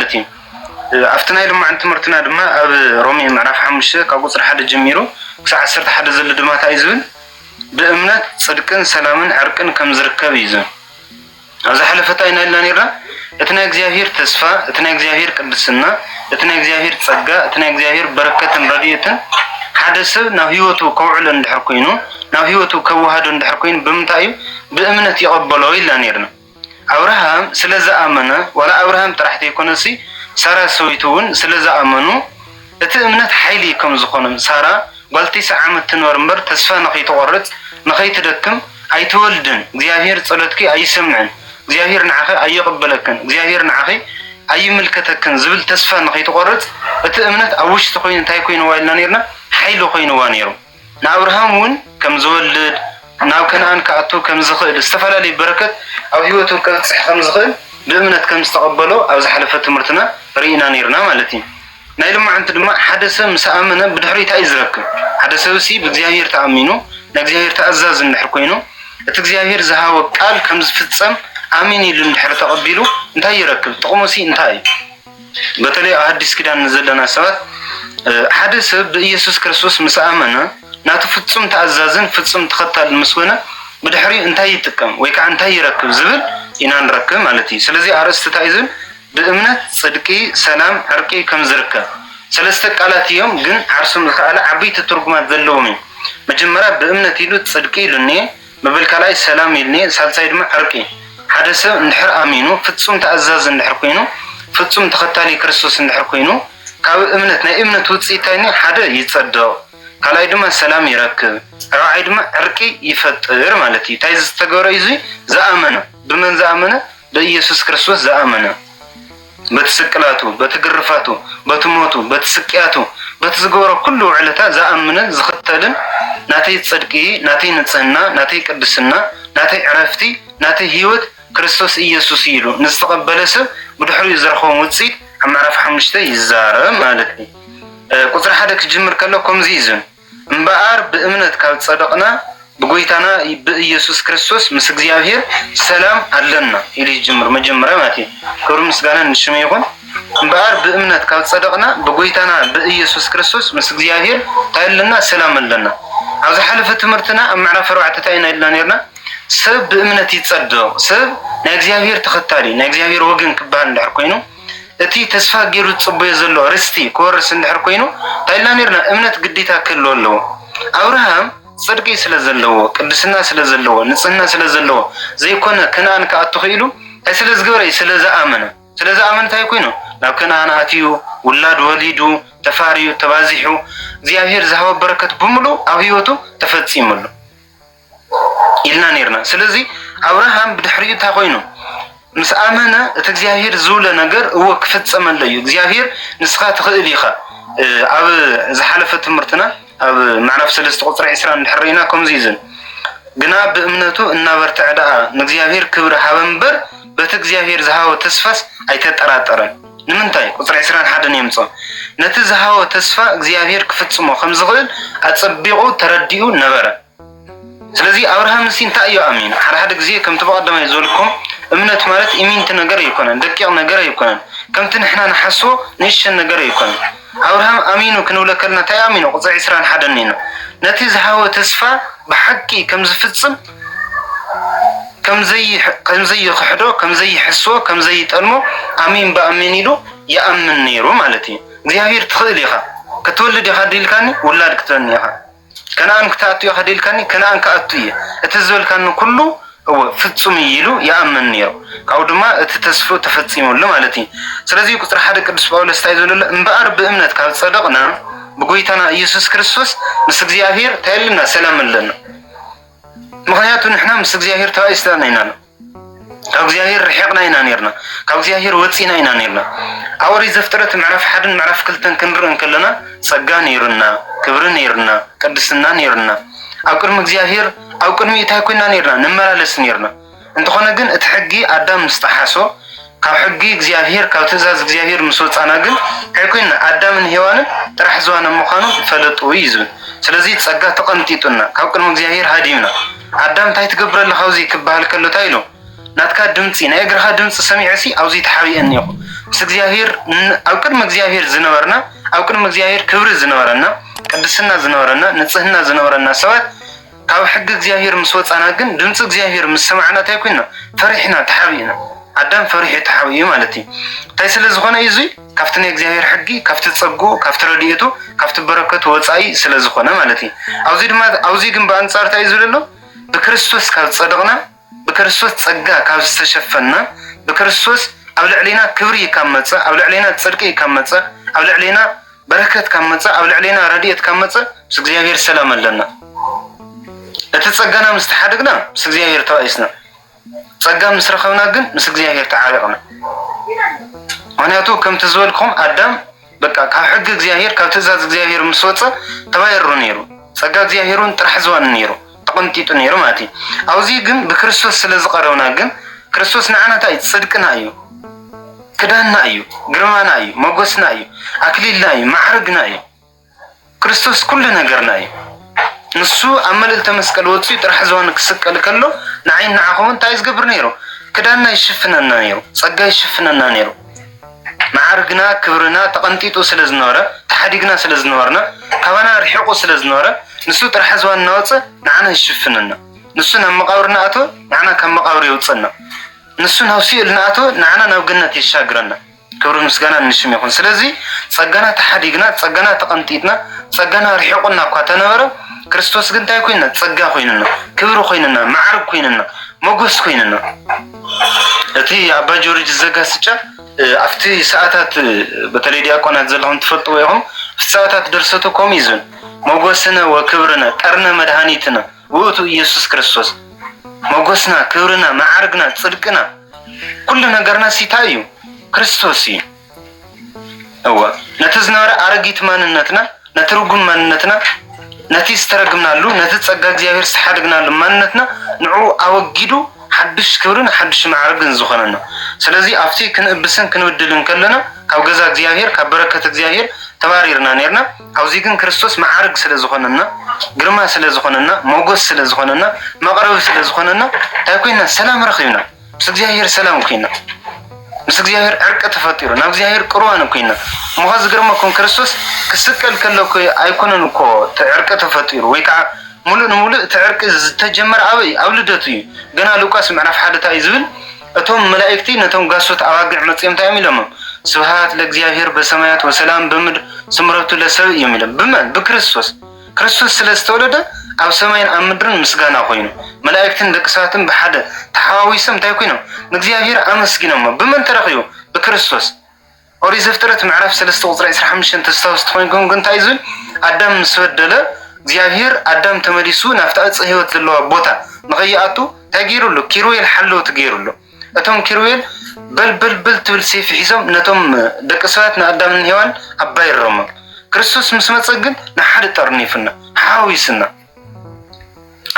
ማለት እዩ አፍትና ድማ አንተ ምርትና ድማ አብ ሮሜ ምዕራፍ 5 ከቁጥር 1 ጀሚሮ ክሳብ 11 ዘሎ ድማ ታይ ዝብል በእምነት ጽድቅን ሰላምን ዕርቅን ከም ዝርከብ ይዘ አዛ ሐለፈታ ይናልና ነራ እትና እግዚአብሔር ተስፋ እትና እግዚአብሔር ቅድስና እትና እግዚአብሔር ጸጋ እትና እግዚአብሔር በረከትን ረድኤትን ሓደ ሰብ ናብ ህይወቱ ከውዕል እንድሕር ኮይኑ ናብ ህይወቱ ከዋሃዶ እንድሕር ኮይኑ ብምንታይ በእምነት ይቀበሎ ኢልና ነርና አብርሃም ስለዛአመነ ወላ አብርሃም ጥራሕተ ይኮነሲ ሳራ ሰውይቱን ስለዛአመኑ እቲ እምነት ኃይሊ ከም ዝኾነ ሳራ ጓልቲስ ዓመት ትኖር እምበር ተስፋ ነኸይተቆርጽ ነኸይትደክም አይተወልድን እግዚአብሔር ጸሎትኪ አይሰምዕን እግዚአብሔር ንዓኸ አይቀበለክን እግዚአብሔር ንዓኸ አይምልከተክን ዝብል ተስፋ ነኸይተቆርጽ እቲ እምነት ኣብ ውሽጢ ኮይኑ እንታይ ኮይኑ ዋይልና ነርና ኃይሊ ኮይኑ ዋነሩ ንአብርሃም ውን ከም ዝወልድ ናብ ከነአን ከአቱ ከም ዝኽእል ዝተፈላለዩ በረከት ኣብ ህይወቱ ከብጽሕ ከም ዝኽእል በእምነት ከም ዝተቀበሎ ኣብ ዝሐለፈ ትምህርትና ርኢና ነርና ማለት እዩ ናይ ልማዓንቲ ድማ ሓደ ሰብ ምስ ኣመነ ብድሕሪት ኣይዝረክብ ሓደ ሰብሲ ብእግዚአብሔር ተኣሚኑ ንእግዚአብሔር ተኣዛዝ እንድሕር ኮይኑ እቲ እግዚአብሔር ዝሃቦ ቃል ከም ዝፍጸም አሚን ኢሉ እንድሕር ተቀቢሉ እንታይ ይረክብ ጥቕሙሲ እንታይ እዩ በተለይ ኣብ አዲስ ኪዳን ዘለና ሰባት ሓደ ሰብ በኢየሱስ ክርስቶስ ምስ ኣመነ ናቱ ፍጹም ተኣዛዝን ፍጹም ተኸታሊ ምስ ኮነ ብድሕሪ እንታይ ይጥቀም ወይ ከዓ እንታይ ይረክብ ዝብል ኢና ንረክብ ማለት እዩ ስለዚ አርእስቲ እንታይ ዝብል በእምነት ጽድቂ ሰላም ዕርቂ ከም ዝርከብ ሰለስተ ቃላት እዮም ግን ዓርሱም ዝከኣለ ዓበይቲ ትርጉማት ዘለዎም እዮም መጀመሪያ በእምነት ኢሉ ጽድቂ ኢሉኒ መበልካላይ ሰላም ኢሉኒ ሳልሳይ ድማ ዕርቂ ሓደ ሰብ እንድሕር አሚኑ ፍጹም ተኣዛዝ እንድሕር ኮይኑ ፍጹም ተኸታሊ ክርስቶስ እንድሕር ኮይኑ ካብ እምነት ናይ እምነት ውጽኢታይኒ ሓደ ይጸድቕ ካልኣይ ድማ ሰላም ይረክብ ራብዓይ ድማ ዕርቂ ይፈጥር ማለት እዩ እንታይ ዝተገበረ እዩ ዝኣመነ ብመን ዝኣመነ በኢየሱስ ክርስቶስ ዝኣመነ በተስቅላቱ በተግርፋቱ በትሞቱ በተስቅያቱ በተዝገበረ ኩሉ ውዕለታ ዝኣምንን ዝኽተልን ናተይ ጽድቂ ናተይ ንጽህና ናተይ ቅድስና ናተይ ዕረፍቲ ናተይ ህይወት ክርስቶስ ኢየሱስ ኢሉ ንዝተቀበለ ሰብ ብድሕሪኡ ዝረኸቦም ውጽኢት ኣብ ምዕራፍ 5 ይዛረብ ማለት እዩ ቁጥር 1 ክጅምር ከሎ ከምዚ ይዝን እምበኣር በእምነት ካብ ጸደቅና ብጎይታና በኢየሱስ ክርስቶስ ምስ እግዚአብሔር ሰላም አለና ኢሉ ይጅምር መጀመሪያ ማለት እዩ ክብር ምስጋና ንሽመ ይሁን እምበኣር በእምነት ካብ ጸደቅና ብጎይታና በኢየሱስ ክርስቶስ ምስ እግዚአብሔር ታይለና ሰላም አለና ኣብ ዝሐለፈ ትምህርትና ኣብ ምዕራፍ 4 ታይና ኢልና ነርና ሰብ በእምነት ይጸድቕ ሰብ ናይ እግዚአብሔር ተኸታሊ ናይ እግዚአብሔር ወገን ክባሃል እንድሕር ኮይኑ እቲ ተስፋ ገይሩ ጽበየ ዘሎ ርስቲ ኮርስ እንድሕር ኮይኑ ታይልና ነርና እምነት ግዴታ ክህልዎ ኣለዎ አብርሃም ጽድቂ ስለዘለዎ ቅድስና ስለዘለዎ ንጽህና ስለዘለዎ ዘይኮነ ከነአን ከአቱ ኺኢሉ አይ ስለዝገበረ ስለዝኣመነ እንታይ ኮይኑ ናብ ከነአን ኣትዩ ውላድ ወሊዱ ተፋርዩ ተባዚሑ እግዚአብሔር ዝሃቦ በረከት ብምሉእ ኣብ ህይወቱ ተፈጺሙሉ ኢልና ነርና ስለዚ አብርሃም ብድሕሪኡ እንታይ ኮይኑ ምስ ኣመነ እቲ እግዚአብሔር ዝውለ ነገር እወ ክፍጸመለ እዩ እግዚአብሔር ንስኻ ትኽእል ኢኻ ኣብ ዝሐለፈ ትምህርትና ኣብ ምዕራፍ 3 ቁጥር 20 እንድሕሪና ከምዚ ይዝን ግና በእምነቱ እናበርትዕ ደኣ ንእግዚአብሔር ክብሪ ሃበ እምበር በቲ እግዚአብሔር ዝሃቦ ተስፋስ ኣይተጠራጠረን ንምንታይ ቁጥር 21 የምጽኦ ነቲ ዝሃቦ ተስፋ እግዚአብሔር ክፍጽሞ ከም ዝኽእል ኣጸቢቑ ተረዲኡ ነበረ ስለዚ አብርሃም እንታይ እዩ አሚን ሓደ ግዜ ከም ተበቀደመ ይዘልኩም እምነት ማለት ኢሚንት ነገር ይኮነን ደቂቅ ነገር ይኮነን ከምቲ ንሕና ንሓስቦ ንእሽን ነገር ይኮነን አብርሃም አሚኑ ክንብለከልና ታይ አሚኑ ቁጥር 21 ነይና ነቲ ዝሃቦ ተስፋ ብሓቂ ከም ዝፍጽም ከምዘይ ይኽሕዶ ከምዘይ ይሕስቦ ከምዘይ ይጠልሞ አሚን በአሚን ኢሉ ይኣምን ነይሩ ማለት እዩ እግዚአብሔር ትኽእል ኢኻ ክትወልድ ኢኻ ዲልካኒ ውላድ ክትበኒ ኢኻ ከነአን ክተኣቱ ኢኻ ዲልካኒ ከነአን ከኣቱ እየ እቲ ዝበልካኒ ኩሉ ፍጹም ኢሉ ይኣምን ነይሩ ካብኡ ድማ እቲ ተስፋ ተፈጺሙሉ ማለት እዩ ስለዚ ቁጥር 1 ቅዱስ ጳውሎስ ታይ ዘሎ እምበኣር በእምነት ካብ ጸደቅና ብጎይታና ኢየሱስ ክርስቶስ ምስ እግዚአብሔር ታይልና ሰላም ኣለና ምክንያቱ ንሕና ምስ እግዚአብሔር ተባይስተና ኢና ካብ እግዚአብሔር ርሒቅና ኢና ነርና ካብ እግዚአብሔር ወፂና ኢና ነርና ኣብ ኦሪት ዘፍጥረት ምዕራፍ 1 ምዕራፍ 2 ክንርኢ ከለና ጸጋ ነይሩና ክብሪ ነይሩና ቅድስና ነይሩና ኣብ ቅድሚ እግዚአብሔር ኣብ ቅድሚ እንታይ ኮይና ነርና ንመላለስ ነርና እንተኾነ ግን እቲ ሕጊ ኣዳም ምስተሓሶ ካብ ሕጊ እግዚአብሔር ካብ ትእዛዝ እግዚአብሔር ምስ ወፃና ግን ኮይና ኣዳምን ሄዋንን ጥራሕ ዝዋነ ምዃኑ ፈለጡ እዩ ዝብል ስለዚ ጸጋ ተቐንጢጡና ካብ ቅድሚ እግዚአብሔር ሃዲምና ኣዳም እንታይ ትገብር ኣለኻ ኣብዚ ክበሃል ከሎ እንታይ ኢሉ ናትካ ድምፂ ናይ እግርኻ ድምፂ ሰሚዕሲ ኣብዚ ተሓቢአኒ ኢኹ ምስ እግዚአብሔር ኣብ ቅድሚ እግዚአብሔር ዝነበርና ኣብ ቅድሚ እግዚአብሔር ክብሪ ዝነበረና ቅድስና ዝነበረና ንጽህና ዝነበረና ሰባት ካብ ሕጊ እግዚአብሔር ምስ ወፃና ግን ድምፂ እግዚአብሔር ምስ ሰማዕና እንታይ ኮይና ፈሪሕና ተሓቢእና ኣዳም ፈሪሑ ተሓቢኡ ማለት እዩ እንታይ ስለ ዝኾነ እዩ እዙይ ካብቲ ናይ እግዚአብሔር ሕጊ ካብቲ ፀጉኡ ካብቲ ረድኤቱ ካብቲ በረከቱ ወፃኢ ስለ ዝኾነ ማለት እዩ ኣብዚ ግን ብኣንጻር እንታይ እዩ ዝብል ኣሎ ብክርስቶስ ካብ ፀደቕና ብክርስቶስ ፀጋ ካብ ዝተሸፈና ብክርስቶስ ኣብ ልዕሊና ክብሪ ካብ መፅእ ኣብ ልዕሊና ፅድቂ ካብ መፅእ ኣብ ልዕሊና በረከት ካብ መፅእ ኣብ ልዕሊና ረድኤት ካብ መፅእ ምስ እግዚአብሔር ሰላም ኣለና እቲ ፀጋና ምስ ተሓደግና ምስ እግዚአብሔር ተባኢስና ፀጋ ምስ ረኸብና ግን ምስ እግዚአብሔር ተዓረቕና ምክንያቱ ከምቲ ዝበልኩም ኣዳም በቃ ካብ ሕጊ እግዚአብሔር ካብ ትእዛዝ እግዚአብሔር ምስ ወፅእ ተባይሩ ነይሩ ፀጋ እግዚአብሔር እውን ጥራሕ ዝዋን ነይሩ ተቐንጢጡ ነይሩ ማለት እዩ ኣብዚ ግን ብክርስቶስ ስለ ዝቐረብና ግን ክርስቶስ ንዓና እንታይ እዩ ፅድቅና እዩ ክዳንና እዩ ግርማና እዩ መጎስና እዩ ኣክሊልና እዩ ማዕርግና እዩ ክርስቶስ ኩሉ ነገርና እዩ ንሱ ኣብ መልእልተ መስቀል ወፂኡ ጥራሕ ዝዋን ክስቀል ከሎ ንዓይን ንዓኹም እንታይ ዝገብር ነይሩ ክዳንና ይሽፍነና ነይሩ ፀጋ ይሽፍነና ነይሩ ማዕርግና ክብርና ተቐንጢጡ ስለ ዝነበረ ተሓዲግና ስለ ዝነበርና ካባና ርሒቑ ስለ ዝነበረ ንሱ ጥራሕ ዝዋን እናወፅእ ንዓና ይሽፍነና ንሱ ናብ መቃብር ንኣቶ ንዓና ካብ መቃብር የውፅና ንሱ ናብ ሲኦል ንኣቶ ንዓና ናብ ገነት የሻግረና ክብሪ ምስጋና ንሽም ይኹን ስለዚ ፀጋና ተሓዲግና ፀጋና ተቐንጢጥና ፀጋና ርሒቑና እኳ ተነበረ ክርስቶስ ግን እንታይ ኮይና ፀጋ ኮይንና ክብሪ ኮይንና ማዕርግ ኮይንና መጎስ ኮይንና እቲ ኣባ ጆርጅ ዘጋስጫ ኣብቲ ሰዓታት በተለይ ዲያቆናት ዘለኹም ትፈልጥዎ ኢኹም ሰዓታት ደርሰቱ ከምኡ ይዝብል መጎስነ ወክብርነ ቀርነ መድሃኒትነ ውእቱ ኢየሱስ ክርስቶስ መጎስና ክብርና ማዕርግና ፅድቅና ኩሉ ነገርና ሲታ እዩ ክርስቶስ እዩ እወ ነቲ ዝነበረ ኣረጊት ማንነትና ነቲ ርጉም ማንነትና ነቲ ዝተረግምናሉ ነቲ ፀጋ እግዚአብሔር ዝተሓደግናሉ ማንነትና ንዑ ኣወጊዱ ሓድሽ ክብርን ሓድሽ ማዕርግን ዝኾነና ስለዚ ኣብቲ ክንእብስን ክንብድልን ከለና ካብ ገዛ እግዚአብሔር ካብ በረከት እግዚአብሔር ተባሪርና ነርና ኣብዚ ግን ክርስቶስ ማዕርግ ስለ ዝኾነና ግርማ ስለ ዝኾነና ሞጎስ ስለ ዝኾነና መቕረቢ ስለ ዝኾነና እንታይ ኮይና ሰላም ረኺብና ምስ እግዚአብሔር ሰላም ኮይና ምስ እግዚአብሔር ዕርቂ ተፈጢሩ ናብ እግዚአብሔር ቅርባን ኮይና ምዃ ዝገርመኩም ክርስቶስ ክስቀል ከሎ ኣይኮነን እኮ ዕርቂ ተፈጢሩ ወይ ከዓ ሙሉእ ንሙሉእ እቲ ዕርቂ ዝተጀመረ ኣበይ ኣብ ልደቱ እዩ ገና ሉቃስ ምዕራፍ 1 እንታይ ዝብል እቶም መላእክቲ ነቶም ጋሶት ኣዋግዕ መፅኦም እንታይ እዮም ኢሎሞም ስብሃት ለእግዚአብሔር በሰማያት ወሰላም ብምድር ስምረቱ ለሰብ እዮም ኢሎም ብመን ብክርስቶስ ክርስቶስ ስለ ዝተወለደ ኣብ ሰማይን ኣብ ምድርን ምስጋና ኮይኑ መላእክትን ደቂ ሰባትን ብሓደ ተሓዋዊሶም እንታይ ኮይኖም ንእግዚአብሔር ኣመስጊኖሞ ብመን ተረኺቡ ብክርስቶስ ኦሪት ዘፍጥረት ምዕራፍ 3 ቁፅሪ 25 ተስታውስ ትኮንኩም ግን እንታይ ዝብል ኣዳም ምስ በደለ እግዚአብሔር ኣዳም ተመሊሱ ናብቲ ዕፀ ህይወት ዘለዋ ቦታ ንኸይኣቱ እንታይ ገይሩሉ ኪሩቤል ሓለውቲ ገይሩሉ እቶም ኪሩቤል በልበልበል ትብል ሰይፊ ሒዞም ነቶም ደቂ ሰባት ንኣዳምን ሔዋን ኣባይሮሞም ክርስቶስ ምስ መፀ ግን ንሓደ ጠርኒፍና ሓዊስና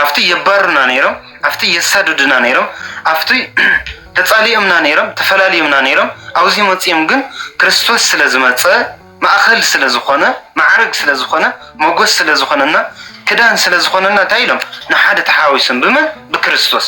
ኣብቲ የባሩና ነይሮም ኣብቲ የሳድዱና ነይሮም ኣብቲ ተፃሊኦምና ነይሮም ተፈላለዮምና ነይሮም ኣብዚ መፅኦም ግን ክርስቶስ ስለ ዝመፀ ማእኸል ስለ ዝኾነ ማዕርግ ስለ ዝኾነ መጎስ ስለ ዝኾነና ክዳን ስለ ዝኾነና እንታይ ኢሎም ንሓደ ተሓዊሶም ብመን ብክርስቶስ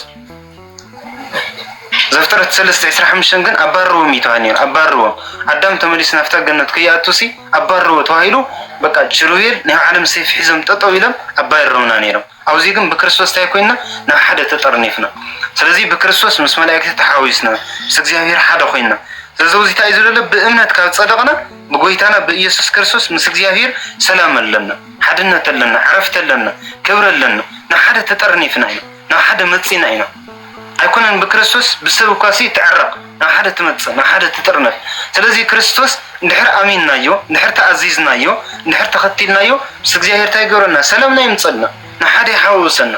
ዘፍጥረት 3:25 ግን ኣባርዎም ይተባሂሉ ነይሩ ኣባርዎም ኣዳም ተመሊሱ ናብታ ገነት ከይኣቱሲ ኣባርዎ ተባሂሉ በቃ ኪሩቤል ናይ ዓለም ሰይፊ ሒዞም ጠጠው ኢሎም ኣባይሮምና ነይሮም ኣብዚ ግን ብክርስቶስ እንታይ ኮይና ናብ ሓደ ተጠርኒፍና ስለዚ ብክርስቶስ ምስ መላእክቲ ተሓዊስና ምስ እግዚአብሔር ሓደ ኮይና ስለዚ እዚ እንታይ ዝብለ ብእምነት ካብ ፀደቕና ብጎይታና ብኢየሱስ ክርስቶስ ምስ እግዚአብሔር ሰላም ኣለና ሓድነት ኣለና ዓረፍት ኣለና ክብሪ ኣለና ናብ ሓደ ተጠርኒፍና ኢና ናብ ሓደ መፂና ኢና ኣይኮነን ብክርስቶስ ብሰብ ኳሲ ትዕረቕ ናብ ሓደ ትመፅእ ናብ ሓደ ትጥርነፍ ስለዚ ክርስቶስ እንድሕር ኣሚንናዮ እንድሕር ተኣዚዝናዮ እንድሕር ተኸቲልናዮ ምስ እግዚአብሔር እንታይ ገበረና ሰላምና ይምፀልና ናብ ሓደ ይሓውሰና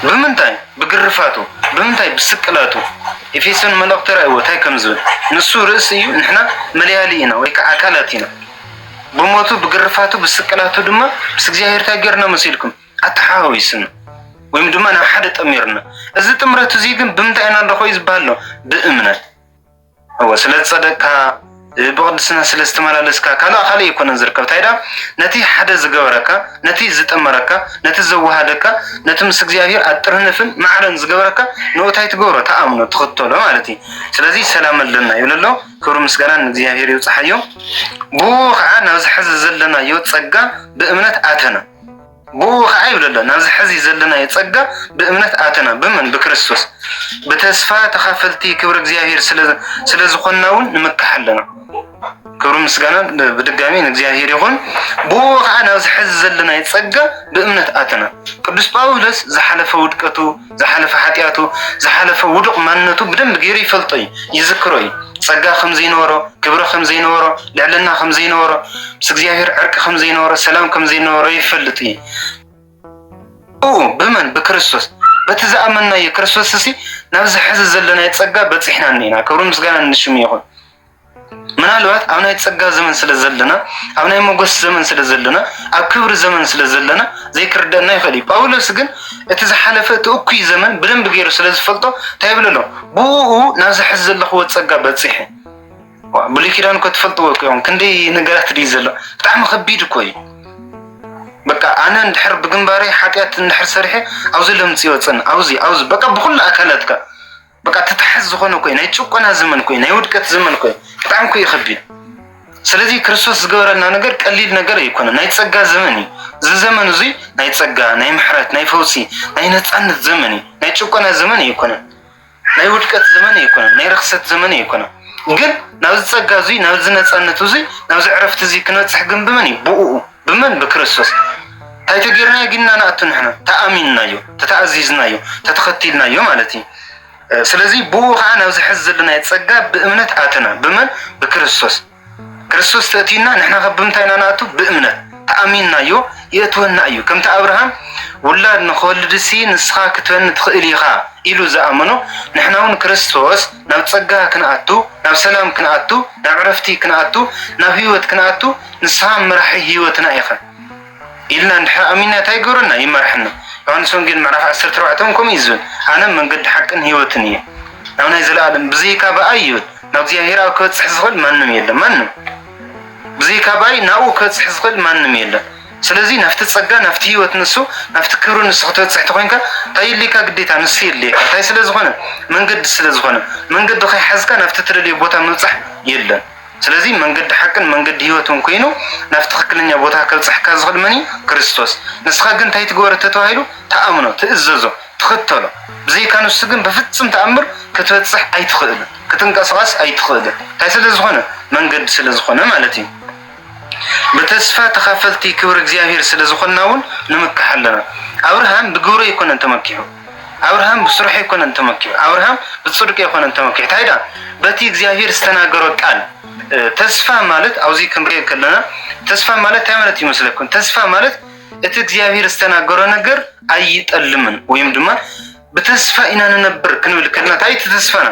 ብምንታይ ብግርፋቱ ብምንታይ ብስቅላቱ ኤፌሶን መልእኽቲ ራእይዎ እንታይ ከም ዝብል ንሱ ርእሲ እዩ ንሕና መለያሊ ኢና ወይ ከዓ ኣካላት ኢና ብሞቱ ብግርፋቱ ብስቅላቱ ድማ ምስ እግዚአብሔር እንታይ ገርና መሲልኩም ኣተሓዋዊስና ወይም ድማ ናብ ሓደ ጠሚርና እዚ ጥምረት እዚ ግን ብምንታይ ኢና ንረኽቦ እዩ ዝበሃል ሎ ብእምነት እወ ስለ ዝፀደቅካ بقدسنا سلست مالسكا كلا خلي يكون نزركب تايدا نتي حدا زغبركا نتي زطمركا نتي زوهادكا نتي مس እግዚአብሔር አጥርነፍን ማዕረን ዝገበረካ ኖታይ ትጎሮ ተአምኖ ተኸተሎ ማለቲ ስለዚህ ሰላም ለና ይብለሎ ክብሩ ምስጋና እግዚአብሔር ይውጽሐዮ ቡኻ ናብዝ ሕዝ ዘለና ይወጸጋ በእምነት አተና ቡኻ ይብለሎ ናብዝ ሕዝ ዘለና ይጸጋ በእምነት አተና በመን በክርስቶስ በተስፋ ተኻፈልቲ ክብሩ እግዚአብሔር ስለዝኾናውን ንመካሐለና ክብሩ ምስጋና በድጋሚ እግዚአብሔር ይሁን ቡኻ ናብዝ ሕዝ ዘለና ይጸጋ በእምነት አተና ቅዱስ ጳውሎስ ዘሐለፈ ውድቀቱ ዘሐለፈ ኃጢአቱ ዘሐለፈ ውድቅ ማንነቱ በደንብ ገይሩ ይፈልጠይ ይዝክሮይ ጸጋ ከምዘይኖሮ ክብሩ ከምዘይኖሮ ልዕልና ከምዘይኖሮ ምስ እግዚአብሔር ዕርቅ ከምዘይኖሮ ሰላም ከምዘይኖሮ ይፈልጥ በመን በክርስቶስ በተዛመና የክርስቶስ እሲ ናብዝ ሕዝ ዘለና ይጸጋ በጽሕና ነና ክብሩ ምስጋና እንሽም ይሁን ምናልባት አሁን የተጸጋ ዘመን ስለዘለና አሁን የሞገስ ዘመን ስለዘለና አብ ክብር ዘመን ስለዘለና ዘይክርደና ይኸሊ ጳውሎስ ግን እተዘሐለፈ ተኩይ ዘመን በደንብ ገይሩ ስለዝፈልጦ ታይብለሎ ቡኡ ናብዝ ሕዝ ዘለኹ ወጸጋ በጽሕ ብሉይ ኪዳን እኮ ትፈልጥዎ እዮም ክንደይ ነገራት ድይ ዘሎ ብጣዕሚ ከቢድ እኮ እዩ በቃ አነ እንድሕር ብግንባሬ ኃጢአት እንድሕር ሰሪሐ አውዚ ለምጽ ይወፅን አውዚ በቃ ብኩሉ አካላትካ በቃ ተተሐዝ ዝኾነ ኮይ ናይ ጭቆና ዘመን ኮይ ናይ ውድቀት ዘመን ኮይ በጣም ኮይ ይኸቢድ ስለዚህ ክርስቶስ ዝገበረና ነገር ቀሊል ነገር አይኮነ ናይ ጸጋ ዘመን ዘመን እዚ ናይ ጸጋ ናይ ምሕረት ናይ ፈውሲ ናይ ነጻነት ዘመን ናይ ጭቆና ዘመን አይኮነ ናይ ውድቀት ዘመን አይኮነ ናይ ረኽሰት ዘመን አይኮነ ግን ናብዝ ጸጋ እዚ ናብዝ ነጻነት እዚ ናብዝ ዕረፍት እዚ ክንበጽሕ ግን በመን በክርስቶስ ታይተገርና ግንና ናአቱንሕና ተአሚንናዮ ተተአዚዝናዮ ተተኸቲልናዮ ማለት እዩ ስለዚህ ቡኻ ናብዝ ሕዝ ዘለና ይጸጋ በእምነት አተና በመን በክርስቶስ ክርስቶስ ተእቲና ንሕና ከብምታይና ናቱ በእምነት ተአሚንናዮ የእትወና እዩ ከምታ አብርሃም ውላድ ንኸወልድሲ ንስኻ ክትወን ትኽእል ኢኻ ኢሉ ዝኣመኖ ንሕናውን ክርስቶስ ናብ ጸጋ ክንኣቱ ናብ ሰላም ክንኣቱ ናብ ዕረፍቲ ክንኣቱ ናብ ህይወት ክንኣቱ ንስኻ መራሒ ህይወትና ኢኻ ኢልና እንድሕር ኣሚንና እንታይ ይገብረና ይመርሐና ዮሐንስ ወንጌል ምዕራፍ 14 ከም ይዝብል አነ መንገድ ሐቅን ህይወትን እዩ ናብ ናይ ዘለዓለም ብዘይካ በኣይ ይብል ናብ እግዚአብሔር ኣብ ክበጽሕ ዝኽእል ማንም የለን ማንም ብዘይካ በኣይ ናብኡ ክበጽሕ ዝኽእል ማንም የለን ስለዚህ ናፍቲ ጸጋ ናፍቲ ህይወት ንሱ ናፍቲ ክብሩ ንሱ ክትበጽሕ ተኮይንካ ታይሊካ ግዴታ ንሱ የለካ ታይ ስለዝኾነ መንገድ ከይሓዝካ ናፍቲ ትደልዮ ቦታ ምብጻሕ የለን ስለዚህ መንገድ ሐቅን መንገድ ህይወትን ኮይኑ ናፍቲ ትክክለኛ ቦታ ከብጽሕካ ዝኽእል መኒ ክርስቶስ ንስኻ ግን ታይ ትገብር ተተዋሂሉ ተአምኖ ትእዘዞ ትኽተሎ ብዘይካ ንሱ ግን በፍጹም ተአምር ክትበጽሕ ኣይትኽእልን ክትንቀሳቀስ ኣይትኽእልን ታይ ስለዝኾነ መንገድ ስለዝኾነ ማለት እዩ በተስፋ ተኻፈልቲ ክብር እግዚአብሔር ስለዝኾናውን ንምክሐለና አብርሃም ብግብሩ ይኮነን ተመኪሑ አብርሃም በስሩሕ ይኮነን ተመኪሑ አብርሃም በጽድቅ ይኮነን ተመኪሑ ታይዳ በቲ እግዚአብሔር ዝተናገሮ ቃል ተስፋ ማለት አውዚ ክንሪእ ከለና ተስፋ ማለት ታይ ማለት ይመስለኩም ተስፋ ማለት እቲ እግዚአብሔር ዝተናገሮ ነገር አይጠልምን ወይም ድማ በተስፋ ኢና ነበር ክንብል ከለና ታይ ተስፋና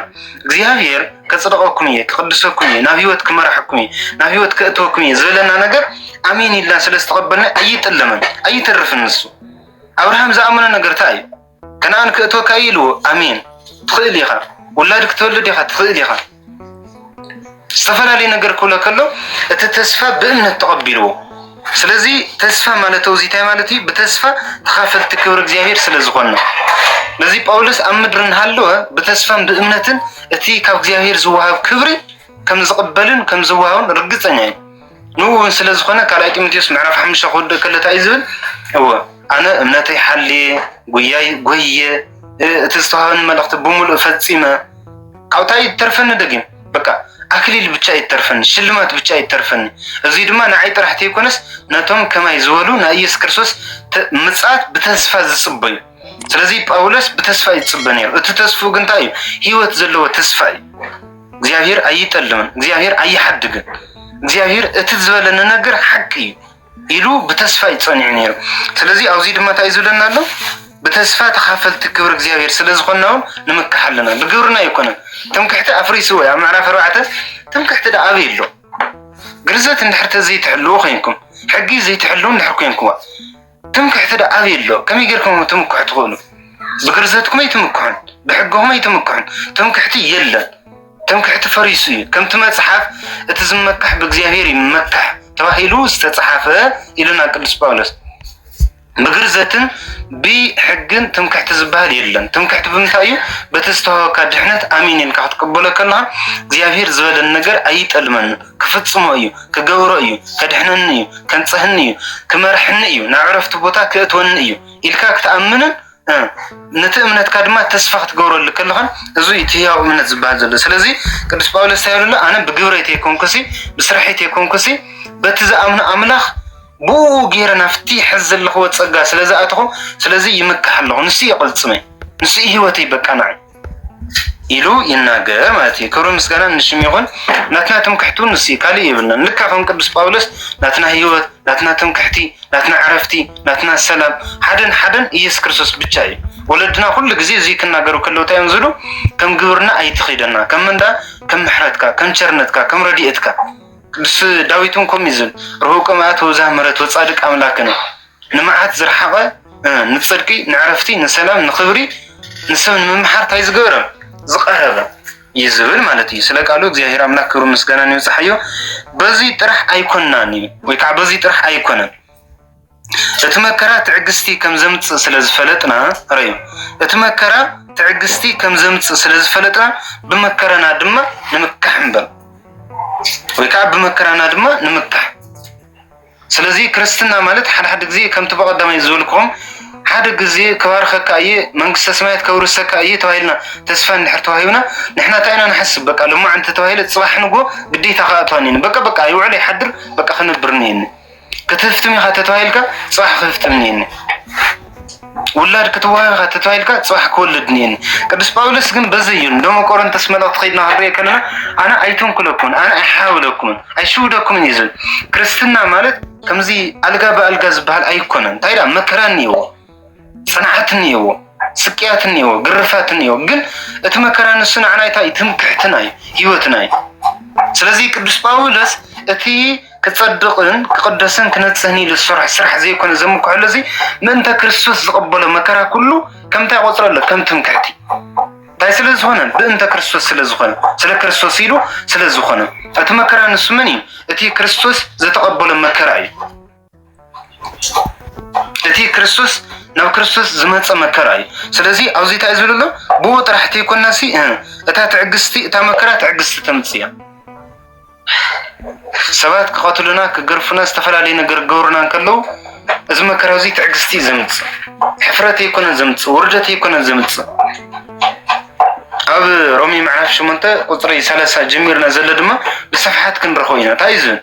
እግዚአብሔር ከጽድቀኩም ከቅድሰኩም ናብ ህይወት ከመራሕኩም ናብ ህይወት ከእተወኩም ዝበለና ነገር አሜን ኢልና ስለስተቀበልና አይጠልምን አይተርፍን ንሱ አብርሃም ዘአመነ ነገር ታይ ከናን ከእተወካ ይልዎ አሜን ትኽእል ኢኻ ወላድ ክትወልድ ኢኻ ትኽእል ኢኻ استفلالي نجر كله كله التسفى بأمن تقبله سلزي تسفى مالته وزيتها مالتي بتسفى تخافل تكبر እግዚአብሔር ስለዝኾነ ለዚህ ጳውሎስ አምድርን ሃለወ በተስፋም በእምነትን እቲ ካብ እግዚአብሔር ዝወሃብ ክብሪ ከም ዝቀበልን ከም ዝወሃውን ርግጠኛ ነው ስለዝኾነ ካልኣይ ጢሞቴዎስ ምዕራፍ 5 ኹድ ከለታይ ዝብል እወ አነ እምነተይ ሓሊ ጎየ ተስተዋን መልእክት በሙሉ ፈጺመ ካውታይ ተርፈን ደጊም በቃ አክሊል ብቻ ይተርፈን ሽልማት ብቻ ይተርፈን እዚ ድማ ናይ ጥራሕቲ ይኮነስ ነቶም ከማይ ዝበሉ ናይ ኢየሱስ ክርስቶስ ምጽአት በተስፋ ዝጽበዩ ስለዚህ ጳውሎስ በተስፋ ይጽበን ይሩ እቲ ተስፋ ግን ታይ ህይወት ዘለዎ ተስፋ እግዚአብሔር አይጠልምን እግዚአብሔር አይሐድግን እግዚአብሔር እቲ ዝበለነ ነገር ሐቂ ይሉ በተስፋ ይጸንዕን ይሩ ስለዚህ አውዚ ድማ ታይ ዝብለናሎ በተስፋ ተኻፈልቲ ክብር እግዚአብሔር ስለዝኾናውን ንምክሐለና ብግብርና ይኮነን تمكحت أفريسو يا معرف ربعته تمكحت ده أبيلو جرزت نحرت زي تحلو خينكم حقي زي تحلون نحركينكم تمكحت ده أبيلو كم يجركم تمكحت تقولوا بجرزتكم يتمكحون بحقهم يتمكحون تمكحتي يلا ትምክሕቲ ፈሪሱ እዩ ከምቲ መጽሓፍ እቲ ዝመካሕ ብእግዚአብሔር ይመካሕ ተባሂሉ ዝተጻሓፈ ኢሉና ቅዱስ ጳውሎስ بغرزتن بحقن تمكحت زبال يلن تمكحت بمتايو بتستوى كدحنت امين كحت قبلك الله زيافير زبل النجر ايت المن كفتصمو ايو كغورو ايو كدحنن ايو كنصحن ايو كمرحن ايو نعرفت بوتا كاتون ايو الكاك تامن نتأمنت كادما تسفخت غورو لك الله ازو يتياو من زبال زل سلازي قدس باولس يقول له انا بغوريتي كونكسي بسرحيتي كونكسي بتزامن املاح بو غيرنا فتي حز الخوة تصقى سلازي اتخو سلازي يمكح الله نسي يقول تصمي نسي هوتي بكانعي إلو يناقر مالتي كورو مسكانا نشم يقول ناتنا تمكحتو نسي كالي يبلنا نلكا فهم قدس باولس ناتنا هيوت ناتنا تمكحتي ناتنا عرفتي ناتنا السلام حدن إيس كرسوس بتشاي ولدنا كل جزي زي كنا قرو كله تينزلو كم قورنا أي تخيدنا كم من دا كم محرتك كم شرنتك كم رديئتك بس داويتون كم يزل روحكم أتو زهمرت وتصادق أملاكنا نمعات زرحقة نفسركي نعرفتي نسلام نخبري نسون من محر تايز قورم زقربه يزول مالتي سلك قالو እግዚአብሔር አምላክ ክብሩ ምስጋና ነው ይጽሐዩ በዚህ ጥራሕ አይኮናኒ ወይ ካ በዚህ ጥራሕ አይኮነን እትመከራ ትዕግስቲ ከም ዘምጽ ስለዝፈለጥና ረዩ እትመከራ ትዕግስቲ ከም ዘምጽ ስለዝፈለጥና በመከራና ድማ ንምካሕ እንበር ወይ ካ በመከራና ድማ ንምካሕ ስለዚህ ክርስትና ማለት ሓደ ጊዜ ከም ተበቀዳማይ ዝብልኩም ሓደ ጊዜ ክባርኸካ እየ መንግስተ ሰማያት ከውርሰካ እየ ተባሂልና ተስፋ እንድሕር ተዋሂብና ንሕና ታይና ንሐስብ በቃ ለማ አንተ ተዋሂለ ጽባሕ ንጎ ግዴታ ካኣቷኒን በቃ ይውዕል ይሓድር በቃ ክነብርኒን ክትፍትም ኢኻ ተተዋሂልካ ጽባሕ ክፍትምኒን ውላድ ክትዋሂልካ ተተዋሂልካ ጽባሕ ክወልድኒን ቅዱስ ጳውሎስ ግን በዘዩን ደሞ ቆሮንቶስ መልእክት ኸይድና ሃርየ ከለና አና ኣይተንኩለኩም አና ኣይሓውለኩም ኣይሽውደኩም ይዝል ክርስትና ማለት ከምዚ አልጋ በአልጋ ዝበሃል ኣይኮነን ታይዳ መከራን ይዎ ጽናዓትን ይዎ ስቅያትን ይዎ ግርፋትን ይዎ ግን እቲ መከራን ንስና ዓናይታይ ትምክሕትናይ ህይወትናይ ስለዚህ ቅዱስ ጳውሎስ እቲ ክጸድቅን ክቅደስን ክነጽህኒ ለስራሕ ስራሕ ዘይኮነ ዘምኩሕ ለዚ ምንተ ክርስቶስ ዝቀበለ መከራ ኩሉ ከምታ ቆጽረለ ከም ትምክሕቲ ታይ ስለዝኾነ በእንተ ክርስቶስ ስለዝኾነ ስለ ክርስቶስ ኢሉ ስለዝኾነ እቲ መከራ ንሱ ምን እዩ እቲ ክርስቶስ ዝተቀበለ መከራ እዩ እቲ ክርስቶስ ናብ ክርስቶስ ዝመጸ መከራ እዩ ስለዚህ ኣብዚ ታይ ዝብልሎ ብኡ ጥራሕቲ ይኮናሲ እታ ትዕግስቲ እታ መከራ ትዕግስቲ ተምጽያ ሰባት ክቀትሉና ክገርፉና ዝተፈላለዩ ነገር ገውሩና እንከለው እዚ መከራ እዚ ትዕግስቲ ዘምጽ ሕፍረት ይኮነን ዘምጽ ውርደት ይኮነን ዘምጽ ኣብ ሮሚ ምዕራፍ 8 ቁጥሪ 30 ጀሚርና ዘለ ድማ ብሰፍሓት ክንረኸው ኢና ታይ ዝብል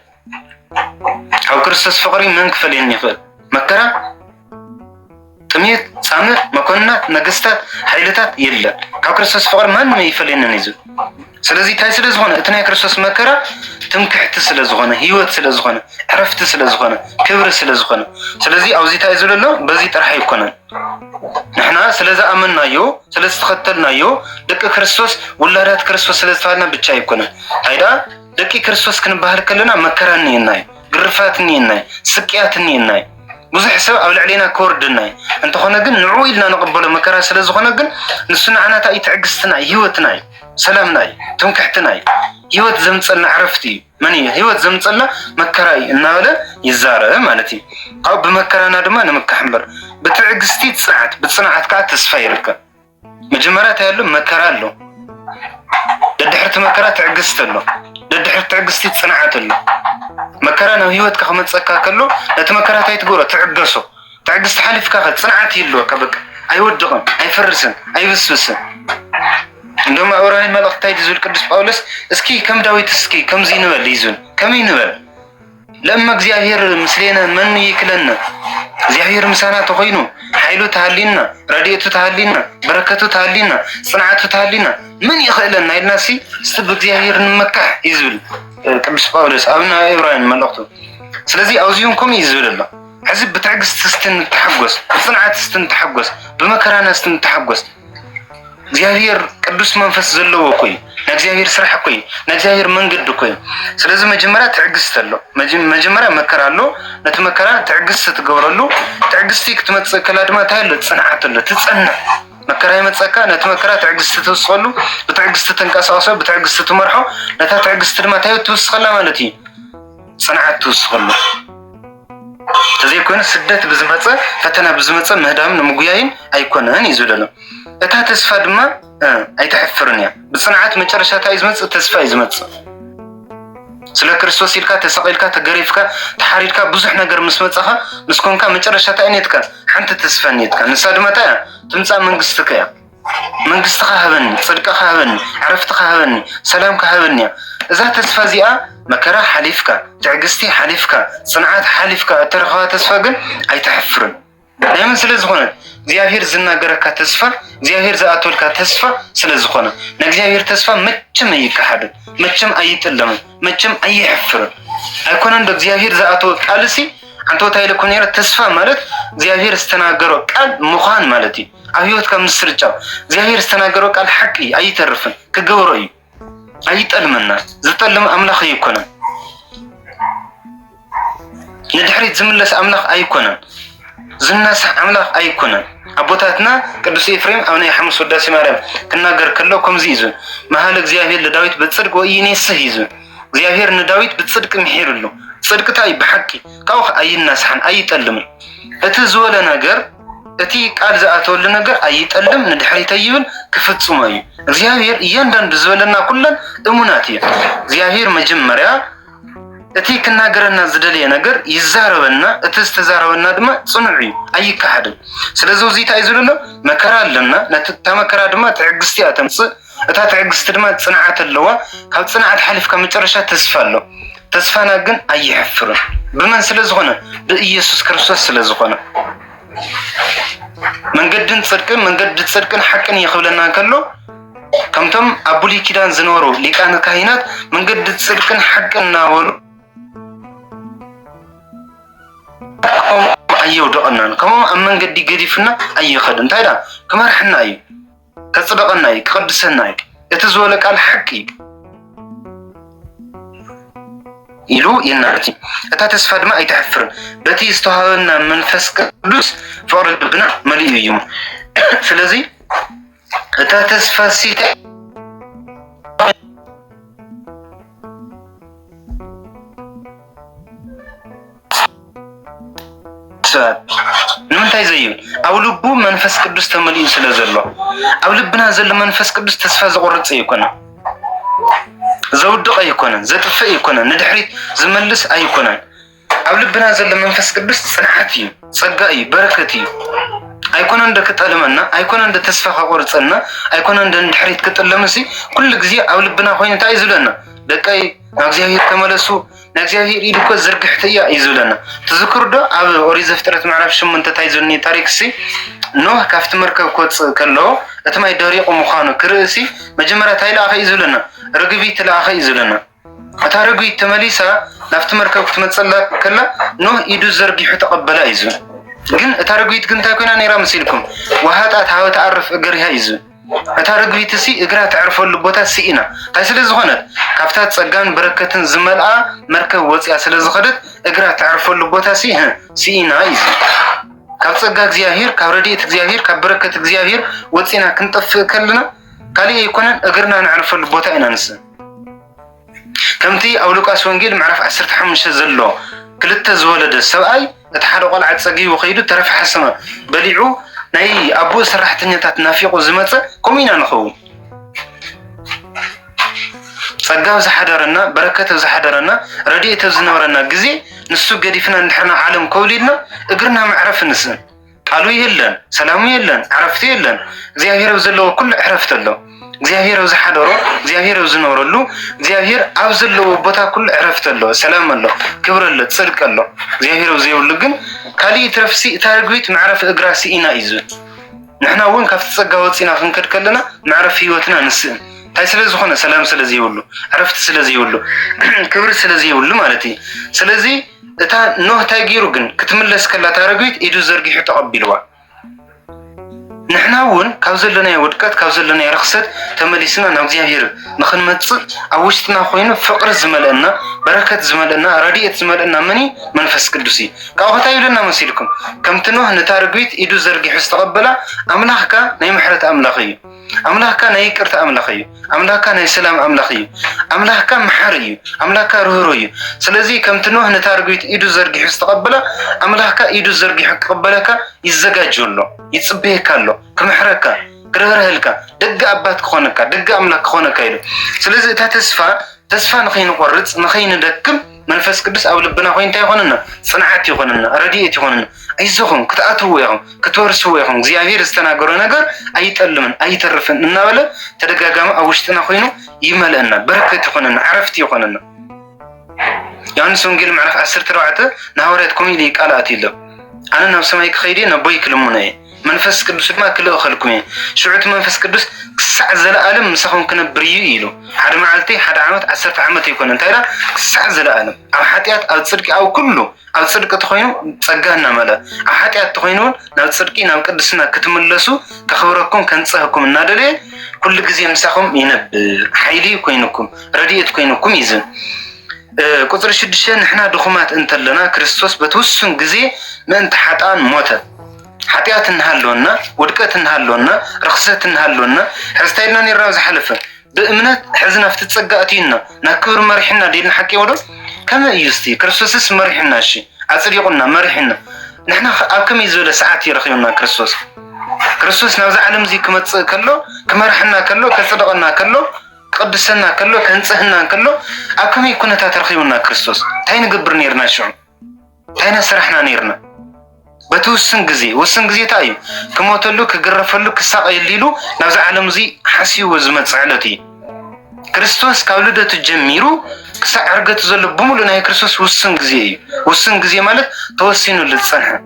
ኣብ ክርስቶስ ፍቅሪ ምን ክፈልየኒ ይኽእል መከራ ጥሜት ጻምዕ መኮንናት ነገስታት ኃይልታት የለ ካብ ክርስቶስ ፍቅሪ ማንም ይፈልየኒ ይዝብል ስለዚህ ታይ ስለዝኾነ እቲ ናይ ክርስቶስ መከራ ትምክሕቲ ስለዝኾነ ህይወት ስለዝኾነ ዕረፍቲ ስለዝኾነ ክብሪ ስለዝኾነ ስለዚህ ኣብዚ ታይ ዝብለሎ በዚ ጥራሕ ይኮነን ንሕና ስለዝኣመናዮ ስለዝተኸተልናዮ ደቂ ክርስቶስ ውላዳት ክርስቶስ ስለዝተባልና ብቻ ይኮነን ታይዳ ደቂ ክርስቶስ ክንባህል ከለና መከራ እንየናይ ግርፋት እንየናይ ስቅያት እንየናይ ብዙሕ ሰብ ኣብ ልዕሊና ክወርድናይ እንተኾነ ግን ንዑ ኢልና ንቕበሎ መከራ ስለዝኾነ ግን ንሱ ንዓናታ ትዕግስትና ህይወትና ሰላምና ትምክሕትና ህይወት ዘምጸልና ዕረፍቲ መን እዩ ህይወት ዘምጸልና መከራ እናበለ ይዛረብ ማለት እዩ ኣብ በመከራና ድማ ንምካሕ እምበር በትዕግስቲ ጽናዓት በጽናዓት ከዓ ተስፋ ይርከብ መጀመሪያ ታያሉ መከራ ኣሎ ደድሕርቲ መከራ ትዕግስቲ ኣሎ ደድሕርቲ ትዕግስቲ ጽናዓት ኣሎ መከራ ናብ ህይወትካ ክመጸካ ከሎ ነቲ መከራ ታይ ትገብሮ ትዕገሶ ትዕግስቲ ሓሊፍካ ጽናዓት ይልወካ በቃ ኣይወድቕን ኣይፈርስን ኣይብስብስን እንደውም ዕብራውያን መልእክት ታይ ዝብል ቅዱስ ጳውሎስ እስኪ ከም ዳዊት እስኪ ከምዚ ንበል ይዝብል ከመይ ንበል لما እግዚአብሔር ምስሌና መን ይክለና እግዚአብሔር ምሳና ተኾይኑ ኃይሉ ተሃሊና ረድኤቱ ተሃሊና በረከቱ ተሃሊና ጽናዓቱ ተሃሊና ምን ይኽእለና ይልናሲ ስብ እግዚአብሔር ንመካሕ ይዝብል ቅዱስ ጳውሎስ ኣብና ዕብራውያን መልእክቱ ስለዚህ አውዚዩንኩም ይዝብልላ ሕዚ ብትዕግስቲ ስትንተሐጎስ ጽናዓት ስትንተሐጎስ በመከራና ስትንተሐጎስ እግዚአብሔር ቅዱስ መንፈስ ዘለዎ ኮይ እግዚአብሔር ስራሕ ኮይ እግዚአብሔር መንገድ ኮይ ስለዚህ መጀመሪያ ትዕግስት አለ መጀመሪያ መከራ አለ ነቲ መከራ ትዕግስት ትገብረሉ ትዕግስቲ ክትመጽእ ከላ ድማ ታይለ ጽናዓት አለ ትጸና መከራ ይመፀካ ነቲ መከራ ትዕግስቲ ትውስኸሉ ብትዕግስቲ ትንቀሳቀሶ ብትዕግስቲ ትመርሖ ነታ ትዕግስቲ ድማ እንታይ ትውስኸላ ማለት እዩ ጽንዓት ትውስኸሉ ተዘይኮነ ስደት ብዝመፀ ፈተና ብዝመፀ ምህዳም ንምጉያይን ኣይኮነን እዩ ዝብለሎ እታ ተስፋ ድማ ኣይተሕፍርን እያ ብጽንዓት መጨረሻ እንታይ ዝመፅእ ተስፋ እዩ ዝመፅእ ስለ ክርስቶስ ኢልካ ተሰቂልካ ተገሪፍካ ተሓሪድካ ብዙሕ ነገር ምስ መፀኻ ምስ ኮንካ መጨረሻ እንታይ ነትካ ሓንቲ ተስፋ ነትካ ንሳ ድማ እንታይ ትምፃእ መንግስትካ እያ መንግስትካ ሃበኒ ጽድቅካ ሃበኒ ዕረፍትካ ሃበኒ ሰላምካ ሃበኒ እዛ ተስፋ እዚኣ መከራ ሓሊፍካ ትዕግስቲ ሓሊፍካ ጽንዓት ሓሊፍካ እተረኸባ ተስፋ ግን ኣይተሕፍርን ናይምን ስለ ዝኾነ እግዚአብሔር ዝናገረካ ተስፋ እግዚአብሔር ዝኣተወልካ ተስፋ ስለ ዝኾነ ንእግዚአብሔር ተስፋ መቸም ኣይከሓድን መቸም ኣይጥለምን መቸም ኣይሕፍርን ኣይኮነን ዶ እግዚአብሔር ዝኣተወ ቃልሲ አንተ ወታይለ ኮኔራ ተስፋ ማለት እግዚአብሔር ዝተናገረው ቃል ምዃን ማለት እዩ ኣብ ህይወትካ ምስርጫው እግዚአብሔር ዝተናገረው ቃል ሓቂ ኣይተርፍን ክገብሮ እዩ ኣይጠልምና ዝጠልም ኣምላኽ ኣይኮነን ንድሕሪት ዝምለስ ኣምላኽ ኣይኮነን ዝናስሕ ኣምላኽ ኣይኮነን ኣቦታትና ቅዱስ ኤፍሬም ኣብ ናይ ሓሙስ ወዳሴ ማርያም ክናገር ከሎ ከምዚ እዩ መሃለ እግዚአብሔር ለዳዊት በጽድቅ ወኢኔስህ እዩ እግዚአብሔር ንዳዊት በጽድቅ ምሒሩሉ ጽድቅታይ ብሓቂ ካው ኣይናስሐን ኣይጠልምን እቲ ዝወለ ነገር እቲ ቃል ዝኣተወሉ ነገር ኣይጠልም ንድሕሪት ይብል ክፍጽሞ እዩ እግዚአብሔር እያንዳንዱ ዝወለና ኩለን እሙናት እዩ እግዚአብሔር መጀመርያ እቲ ክናገረና ዝደልየ ነገር ይዛረበና እቲ ዝተዛረበና ድማ ጽኑዕ እዩ ኣይከሓድን ስለዚ እዚ ታይ ዝብለሎ መከራ ኣለና ነታ መከራ ድማ ትዕግስቲ ኣተምጽእ እታ ትዕግስቲ ድማ ጽንዓት ኣለዋ ካብ ጽንዓት ሓሊፍካ መጨረሻ ተስፋ ኣሎ ተስፋና ግን ኣይሕፍርን ብመን ስለ ዝኾነ ብኢየሱስ ክርስቶስ ስለ ዝኾነ መንገድን ጽድቅን ሓቅን ይኽብለና ከሎ ከምቶም ኣቡሊ ኪዳን ዝነበሩ ሊቃነ ካህናት መንገድ ጽድቅን ሓቅን እናበሉ ኣይወድቕናን ከምኦም ኣብ መንገዲ ገዲፍና ኣይኸድን እንታይ ዳ ክመርሕና እዩ ከጽድቐና እዩ ክቅድሰና እዩ እቲ ዝወለ ቃል ሓቂ ኢሉ ይናርቲ እታ ተስፋ ድማ ኣይተሕፍርን በቲ ዝተዋሃበና መንፈስ ቅዱስ ፍቅሪ ልብና መሊኡ እዩ ስለዚ እታ ተስፋ ሲታ ንምንታይ ዘይብል ኣብ ልቡ መንፈስ ቅዱስ ተመሊኡ ስለ ዘሎ ኣብ ልብና ዘሎ መንፈስ ቅዱስ ተስፋ ዝቆርጽ ኣይኮነን ዘውድቕ ኣይኮነን ዘጥፍእ ኣይኮነን ንድሕሪት ዝመልስ ኣይኮነን ኣብ ልብና ዘሎ መንፈስ ቅዱስ ጽንዓት እዩ ጸጋ እዩ በረከት እዩ ኣይኮነን እንደ ክጠልመና ኣይኮነን እንደ ተስፋ ከቆርጸና ኣይኮነን እንደ ንድሕሪት ክጥለምሲ ኩሉ ግዜ ኣብ ልብና ኮይኑ እንታይ ዝብለና ደቀይ እግዚአብሔር ተመለሱ ንእግዚአብሔር ኢድ እኮ ዝርግሕት እያ ይዝብለና ትዝክሩ ዶ ኣብ ኦሪት ዘፍጥረት ምዕራፍ 8 ታይ ዝኒ ታሪክሲ ኖህ ካብቲ መርከብ ክወፅእ ከሎ እቲ ማይ ደሪቑ ምዃኑ ክርእሲ መጀመርያ ታይ ለኣኸ ይዝብለና ርግቢት ለኣኸ ይዝብለና እታ ርግቢት ተመሊሳ ናብቲ መርከብ ክትመፅላ ከላ ኖህ ኢዱ ዘርጊሑ ተቐበላ እዩ ዝብል ግን እታ ርግቢት ግን እንታይ ኮይና ነይራ መሲልኩም ወሃጣት ሃወ ተዓርፍ እግሪሃ እዩ ዝብል እታ ርግቢት እሲ እግራ ተዕርፈሉ ቦታ ሲኢና እንታይ ስለ ዝኾነት ካብታ ጸጋን በረከትን ዝመልኣ መርከብ ወፅያ ስለ ዝኸደት እግራ ተዕርፈሉ ቦታ ሲኢና እዩ ካብ ጸጋ እግዚአብሔር ካብ ረድኤት እግዚአብሔር ካብ በረከት እግዚአብሔር ወፂና ክንጠፍእ ከለና ካሊእ ኣይኮነን እግርና ንዕርፈሉ ቦታ ኢና ንስ ከምቲ ኣብ ሉቃስ ወንጌል ምዕራፍ 15 ዘሎ ክልተ ዝወለደ ሰብኣይ እቲ ሓደ ቆልዓ ጸጊቡ ኸይዱ ተረፈ ሓሰመ በሊዑ ናይ ኣቦ ሰራሕተኛታት ናፊቁ ዝመፀ ኮሚና ንኸው ጸጋው ዝሓደረና በረከት ዝሓደረና ረድኤት ዝነበረና ግዜ ንሱ ገዲፍና ንድሕርና ዓለም ከውሊድና እግርና መዕረፍ ንስን ቃሉ የለን ሰላሙ የለን ዕረፍቲ የለን እግዚአብሔር ዘለዎ ኩሉ ዕረፍት ኣሎ እግዚአብሔር ዝሓደሮ እግዚአብሔር ዝነበረሉ እግዚአብሔር ኣብ ዘለዎ ቦታ ኩሉ ዕረፍት ኣሎ ሰላም ኣሎ ክብር ኣሎ ጽድቅ ኣሎ እግዚአብሔር ዘይብሉ ግን ካሊእ ትረፍሲ እታ ርግቢት መዕረፍ እግራ ሲኢና እዩ ንሕና እውን ካብቲ ጸጋ ወፂና ክንከድ ከለና መዕረፍ ህይወትና ንስእን እንታይ ስለ ዝኾነ ሰላም ስለ ዘይብሉ ዕረፍቲ ስለ ዘይብሉ ክብሪ ስለ ዘይብሉ ማለት እዩ ስለዚ እታ ኖህ እንታይ ገይሩ ግን ክትምለስ ከላ እታ ርግቢት ኢዱ ዘርጊሑ ተቐቢልዋ نحناون كوزلنا يودكت كوزلنا يرخصت تمليسنا نوزيابير نخن متصل أوشتنا خوينا فقر زملنا بركة زملنا رديئة زملنا مني منفس قدسي كأوهتا يلنا مسيلكم كم تنوه نتارقويت إدو زرقي حستقبلا أملاحكا نيمحرة أملاخي أملاحكا نيكرت أملاخي أملاحكا نيسلام أملاخي أملاحكا محاري أملاحكا روحي سلازي كم تنوه نتارقويت إدو زرقي حستقبلا أملاحكا إدو زرقي حقبلك يزقاجولو يتصبيك الله كمحركة كرهرهلكا دق أبات خونكا دق أملاك خونكا يلو سلازي تسفى نخين قرص نخين دكم منفس قدس أو لبنا خوين تاي خوننا صنعات يخوننا رديئة يخوننا أي زخم كتأتوا يخم كتورسوا يخم زيافير استناقروا نقر أي تألمن أي ترفن النابلة تدقاقام أوشتنا خوينو يملأنا بركة يخوننا عرفت يخوننا يعني سنجل معرف أسر تروعته نهارات كوميلي قالات يلو أنا نفسمايك خيري نبويك لمناي منفس قدس ما كله خلقوين شعوت منفس قدس كسع زلالم مسخون كنبريو يلو حد معلتي حد عمت 10 عمت يكون انتيرا كسع زلالم أو حتيات أو تصدق أو كله أو تصدق تخوينو تصقانا ملا أو حتيات تخوينون ناو تصدقين أو قدسنا كتملسو كخبركم كنصهكم النادلي كل جزء مسخهم ينب حيلي كوينكم رديت كوينكم يزن قطر شدشان نحنا دخمات انت لنا كريستوس بتوسن جزء من تحتان موتة حتيات نهالونا ودكات نهالونا رخصات نهالونا حستايلنا نراوز حلفة بإمنات حزنا في تتصقاتينا نكبر مريحنا دينا حكي ورد كما يستي كريستوس مريحنا شي عصر يقولنا مريحنا نحنا كم يزول ساعات يرخيونا كريستوس نوز عالم زي كله كمرحنا كله كصدقنا كله قدسنا كله كنصحنا كله أكم يكون تترخيونا كريستوس تاين قبر نيرنا شو تاين سرحنا نيرنا بتوسن جزي تايم كموتلو كجرفلو كساق يليلو نوزع عالم زي حسي وزمت صعلتي كريستوس كولدة تجميرو كساق عرقت زل بمولو ناي كريستوس وسن جزي مالك توسينو للصنحة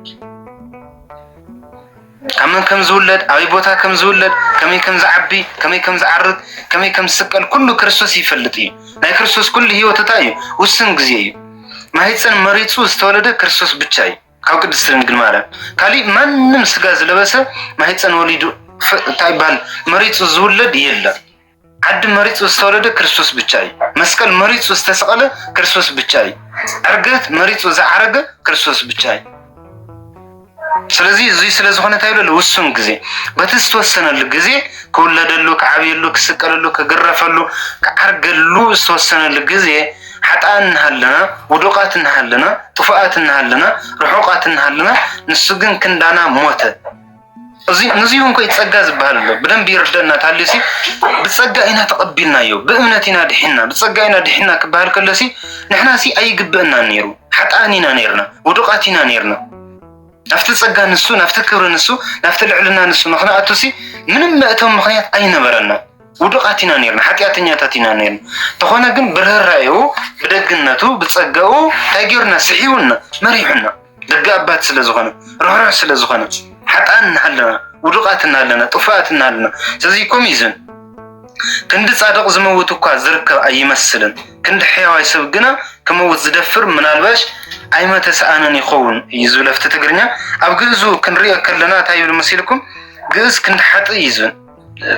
كم زولد أي بوتا كم زولد كم زعبي كم زعرق كم سكال كله كريستوس يفلتي ناي كريستوس كل هي وتتايم وسن جزي ما هيتسن مريتسو استولد كريستوس بتشاي كاو قدس تنقل مالا كالي من نمسقاز لبسه ما هيتسن وليدو تايبال مريتسو زولد يلا عد مريتسو استولد كريستوس بتشاي مسكال مريتسو استسقل كريستوس بتشاي عرقت مريتسو زعرق كريستوس بتشاي سلازي زي سلازخونه تايلو لوسن غزي بتستوسن الغزي كولدلو كعبيلو كسقللو كغرفلو كعرقلو استوسن الغزي حتان هلنا ودقات هلنا طفاءات هلنا رحوقات هلنا نسجن كندانا موته نزيهم كو يتصقاز بهالله بدن بيردنا تالسي بتصقاينا تقبلنا يو بامنتنا دحنا بتصقاينا دحنا كبهال كلسي نحنا سي اي غبنا نيرو حتانينا نيرنا ودقاتنا نيرنا نفت تصقا نسو نفت كبر نسو نفت العلنا نسو مخناتوسي منم مأتهم مخنيات اي نبرنا ودقاتنا نيرنا حتياتنا تاتنا نيرنا تخونا جن برهرايو بدقنتو بتصقاو تاجرنا سحيونا مريحنا دقابات سلازخنا روح سلازخنا حتان هلنا ودقاتنا هلنا طفاتنا هلنا سزيكم يزن كند صادق زموتو كا زركب اي مسلن كند حيواي سبقنا كموت زدفر من الباش اي ما تسانن يخون يزو لفت تغرنا اب غزو كنريا كلنا تايو المسيلكم غز كند حط يزن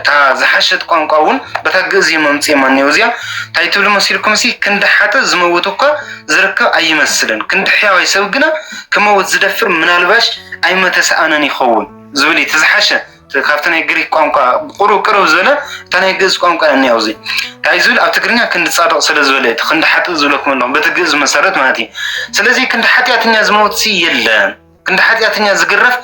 تا زحشت قنقاون بتاغز يممصي مانيوزيا تايتو المسيلكم سي كند حط زموتو كا زركب اي مسلن كند حيواي سبقنا كموت زدفر من الباش اي ما تسانن يخون زولي تزحشه كافتنا يجري قنقا قرو زله تاني جز قنقا نياوزي تايزول او تغرينا كند صادق سلازولت كند حط زولكم لهم بتجز مسارات ماتي سلازي كند حطياتنيا زموت سي يلان كند حطياتنيا زغرف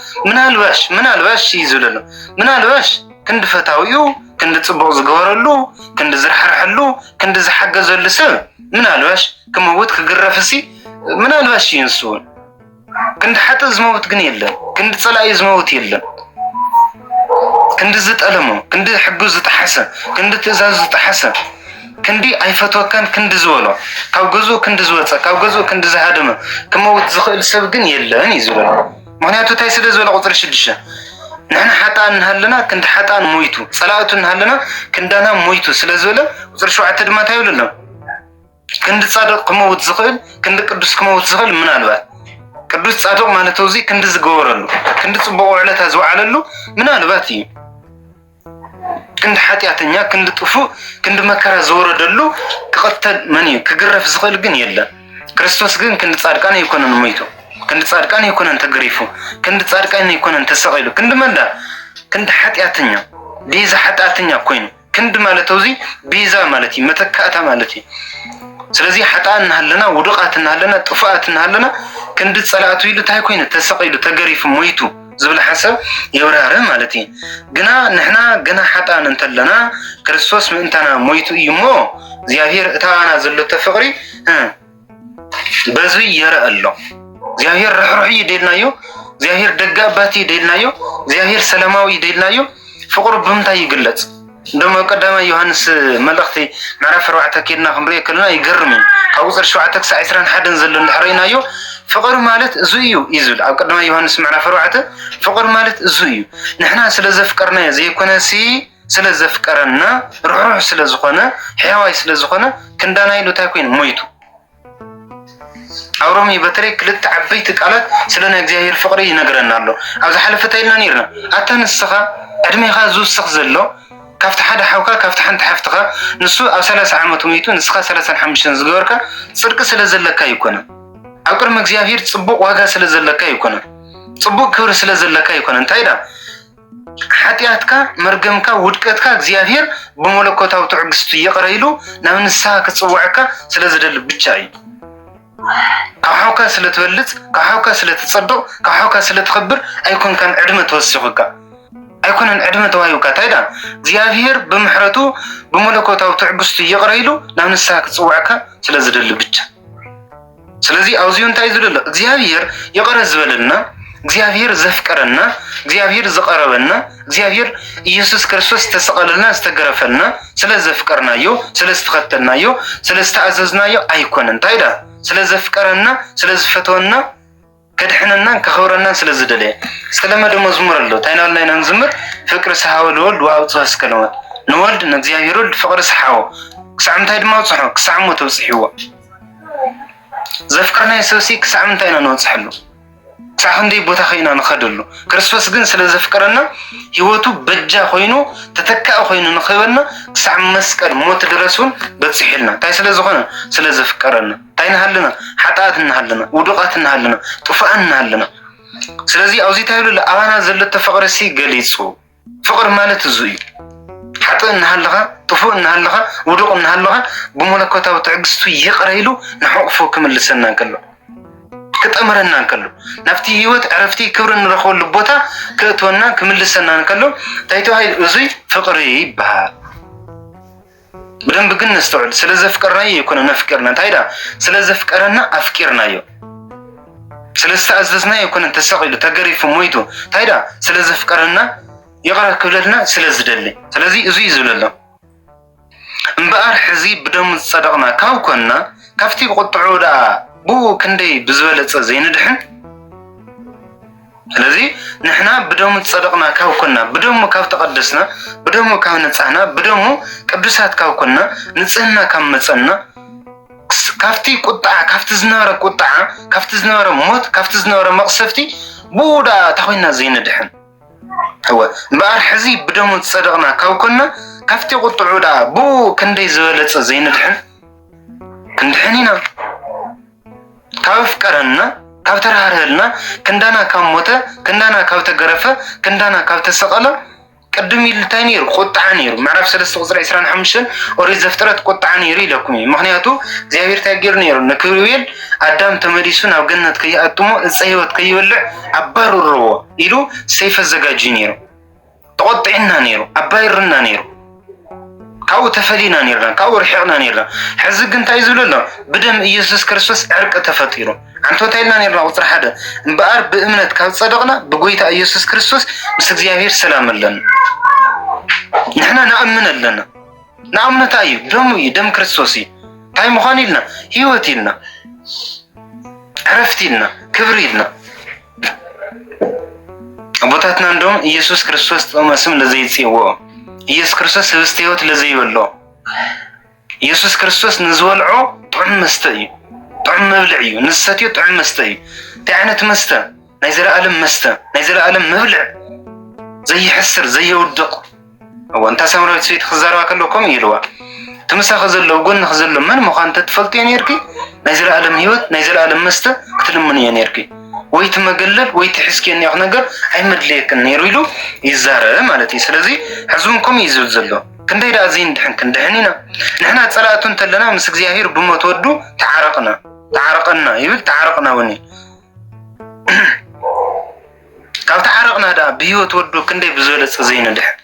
من الباش يزولل من الباش كند فتاويو كند صبق زغورلو كند زرحرحلو كند زحجزل سب من الباش كموت كغرفسي من الباش ينسون كند حط زموت غن يلان كند صلاي زموت يلان كند زتألمو كند حقو زتحسن كند تزاز زتحسن كندي اي فتوى كند زولو كاو غزو كند زوصا كاو غزو كند زهادم كموت زخيل سب غن يلان يزولو مغنياتو تاي سد زولو قطر شدشه نحنا حتان نهلنا كند حتان مويتو صلاتو نهلنا كندانا مويتو سلازولا قطر شوعه دما تايولنا كند صادق كموت زخيل كند قدس كموت زخيل من البا ቅዱስ ጻድቅ ማለት እዚ ክንዲ ዝገበረሉ ክንዲ ጽቡቕ ውዕለታ ዝወዓለሉ ምናልባት እዩ ክንዲ ሓጢአተኛ ክንዲ ጥፉእ ክንዲ መከራ ዝወረደሉ ክቐተል መን እዩ ክግረፍ ዝኽእል ግን የለን ክርስቶስ ግን ክንዲ ጻድቃን ኣይኮነን ሞይቱ ክንዲ ጻድቃን ኣይኮነን ተገሪፉ ክንዲ ጻድቃን ኣይኮነን ተሰቒሉ ክንዲ መላ ክንዲ ሓጢአተኛ ቤዛ ሓጢአተኛ ኮይኑ ክንዲ ማለት እዚ ቤዛ ማለት እዩ መተካእታ ማለት እዩ ስለዚ ሓጣን እናሃለና ውድቃት እናሃለና ጥፋት እናሃለና ክንዲ ጸላእቱ ኢሉ ታይ ኮይኑ ተሰቒሉ ተገሪፉ ሞይቱ ዝብል ሓሳብ የብራረ ማለት እዩ ግና ንሕና ገና ሓጣን እንተለና ክርስቶስ ምእንታና ሞይቱ እዩ እሞ እግዚአብሔር እታና ዘሎ ተፍቕሪ በዚ የረአ ኣሎ እግዚአብሔር ርሕሩሕ ይደልናዮ እግዚአብሔር ደጋ አባት ይደልናዮ እግዚአብሔር ሰላማዊ ይደልናዮ ፍቅሩ ብምንታይ ይግለጽ እንደሞ ቀዳማይ ዮሐንስ መልእኽቲ ምዕራፍ 4 ከይድና ክንሪኦ ከለና ይገርም ካብ ቁጽር 7 ክሳብ 21 ዘሎ እንድሕሪናዮ ፍቅር ማለት እዚ እዩ ይዝብል ኣብ ቀዳማይ ዮሐንስ ምዕራፍ 4 ፍቅር ማለት እዚ እዩ ንሕና ስለ ዘፍቀርናዮ ዘይኮነሲ ስለ ዘፍቀረና ርሕሩሕ ስለ ዝኾነ ሕያዋይ ስለ ዝኾነ ክንዳና ኢሉ ታይ ኮይኑ ሞይቱ አውሮሚ በተለይ ክልተ ዓበይቲ ቃላት ስለ ናይ እግዚአብሔር ፍቅሪ ይነግረና ኣሎ ኣብዚ ሓለፈት ኢልና ነርና ኣተንስኻ ዕድሜኻ ዝውስኽ ዘሎ ካብቲ ሓደ ሓውካ ካብቲ ሓንቲ ሓፍትኻ ንሱ ኣብ 30 ዓመት ሞይቱ ንስኻ 35 ዝገበርካ ጽድቂ ስለ ዘለካ ይኮነ ኣብ ቅድሚ እግዚአብሔር ጽቡቕ ዋጋ ስለ ዘለካ ይኮነ ጽቡቕ ክብሪ ስለ ዘለካ ይኮነ እንታይ ዳ ሓጢአትካ መርገምካ ውድቀትካ እግዚአብሔር ብመለኮታዊ ትዕግስቱ ይቕረይሉ ናብ ንስሓ ክጽውዓካ ስለ ዝደሊ ብቻ እዩ ካብ ሓውካ ስለ ትበልጽ ካብ ሓውካ ስለ ትጸድቕ ካብ ሓውካ ስለ ትኸብር ኣይኮንካን ዕድመ ተወሲኹካ ኣይኮነን ዕድመ ተዋሂብካ ታይዳ እግዚአብሔር ብምሕረቱ ብመለኮታዊ ትዕግስቱ ይቕረይሉ ናብ ንስሓ ክጽውዓካ ስለ ዝደሊ ብቻ ስለዚ ኣብዚኡ እንታይ ዝደሎ እግዚአብሔር ይቕረ ዝበለና እግዚአብሔር ዘፍቀረና እግዚአብሔር ዝቐረበና እግዚአብሔር ኢየሱስ ክርስቶስ ተሰቐለልና ዝተገረፈልና ስለ ዘፍቀርናዮ ስለ ዝተኸተልናዮ ስለ ዝተኣዘዝናዮ ኣይኮነን ታይዳ ስለ ዘፍቀረና ስለ ዝፈተወና ከድሕነና ከኸብረና ስለ ዝደለየ ዝተለመደ መዝሙር ኣሎ ታይናልና ኢና ንዝምር ፍቅሪ ሰሓወ ለወልድ ወአውጽሖ እስከ ለሞት ንወልድ ንእግዚአብሔር ወልድ ፍቅሪ ሰሓወ ክሳብ ምንታይ ድማ ውፅሖ ክሳብ ሞት ተውፅሒዎ ዘፍቀርናዮ ሰብሲ ክሳብ ምንታይ ኢና ንወፅሐሉ ክሳብ ክንደይ ቦታ ኸይና ንኸደሉ ክርስቶስ ግን ስለ ዘፍቀረና ህይወቱ በጃ ኮይኑ ተተካእ ኮይኑ ንኽበልና ክሳብ መስቀል ሞት ድረስ እውን በፂሒልና እንታይ ስለ ዝኾነ ስለ ዘፍቀረና እንታይ ንሃለና ሓጣት ንሃለና ውዱቃት ንሃለና ጥፉኣን ንሃለና ስለዚ ኣብዚ ታይሉ ለኣባና ዘሎ ተፍቅረሲ ገሊጹ ፍቅር ማለት እዚ እዩ ሓጥእ ንሃለኻ ጥፉእ ንሃለኻ ውዱቕ ንሃለኻ ብመለኮታዊ ትዕግስቱ ይቕረይሉ ንሕቑፉ ክምልሰና ከሎ ክጠምረና ከሎ ናብቲ ህይወት ዕረፍቲ ክብሪ ንረኽበሉ ቦታ ክእትወና ክምልሰና ከሎ እንታይ ተባሂሉ እዚ ፍቅሪ ይበሃል بدن بقنا نستوعب سلزة فكرنا يكون نفكرنا تايدا سلزة فكرنا أفكرنا سلزة أزدزنا يكون تساقي تجري في مويتو تايدا سلزة فكرنا يقرأ كلنا سلزة دلي سلزة إزوي زللا مبار حزيب بدم صدقنا كاو كنا كفتي قطعوا دا بو كندي بزولة زين دحن ስለዚህ نحنا بدهم تصدقنا كاو كنا بدهم كاو تقدسنا بدهم كاو نصحنا بدهم ቅዱሳት كاو كنا نصحنا كم مصنا كافتي قطع كافت زناره قطع كافت زناره موت كافت زناره مقصفتي بودا تخوينا زين دحن هو مبار حزي بدهم تصدقنا كاو كنا كافتي قطعوا دا بو كندي زولص زين دحن كندحنينا كاو فكرنا كاو ترهرلنا كندانا كاو موته كندانا كاو تغرفه كندانا كاو تسقله قدم يلتانير قطعنير معرف 3 قصر 25 اوري زفترت قطعنير لكم مخنياتو زيابير تاغيرنير نكويل ادم تمريسو ناو جنت كياتمو اصيوت كيولع اباررو يلو سيف الزجاجينير تقطعنا نيرو ابايرنا نيرو كاو تفلينا نيرنا كاو رحقنا نيرنا حزق انت يزولنا بدم يسوع كريستوس عرق تفطيرو انتو تايلنا نيرنا وصر حدا بقار بامنت كاو صدقنا بقويتا يسوع كريستوس مس እግዚአብሔር سلام لنا نحنا نأمن لنا نأمن تايو دم كريستوسي تاي مخاني لنا هيوتي لنا عرفتي لنا كبري لنا ابوتاتنا عندهم يسوع كريستوس مسم لزيتسيو ኢየሱስ ክርስቶስ ህብስቴዎት ለዘይበሎ ኢየሱስ ክርስቶስ ንዝወልዖ ጥዑም መስተ እዩ ጥዑም መብልዕ እዩ ንሰትዮ ጥዑም መስተ እዩ تعانت مستا نايزر ألم مستا نايزر ألم مبلع زي حسر زي ودق هو أنت سامرة تسويت خزاروا كلكم يلوا تمسا خزلو قن خزلو من مخان تتفلتين يركي نايزر ألم هيوت نايزر ألم مستا كتلمني يركي ويت مقلل ويت حسكي اني اخنقر عمد ليك النيرويلو يزاره مالتي سلازي حزبكم يزول زلو كندي دا زين دحن كندحنينا نحنا تصلاتون تلنا مس እግዚአብሔር بموت ودو تعارقنا يبل تعارقنا وني كاو تعارقنا دا بهيوت ودو كندي بزولص زين دحن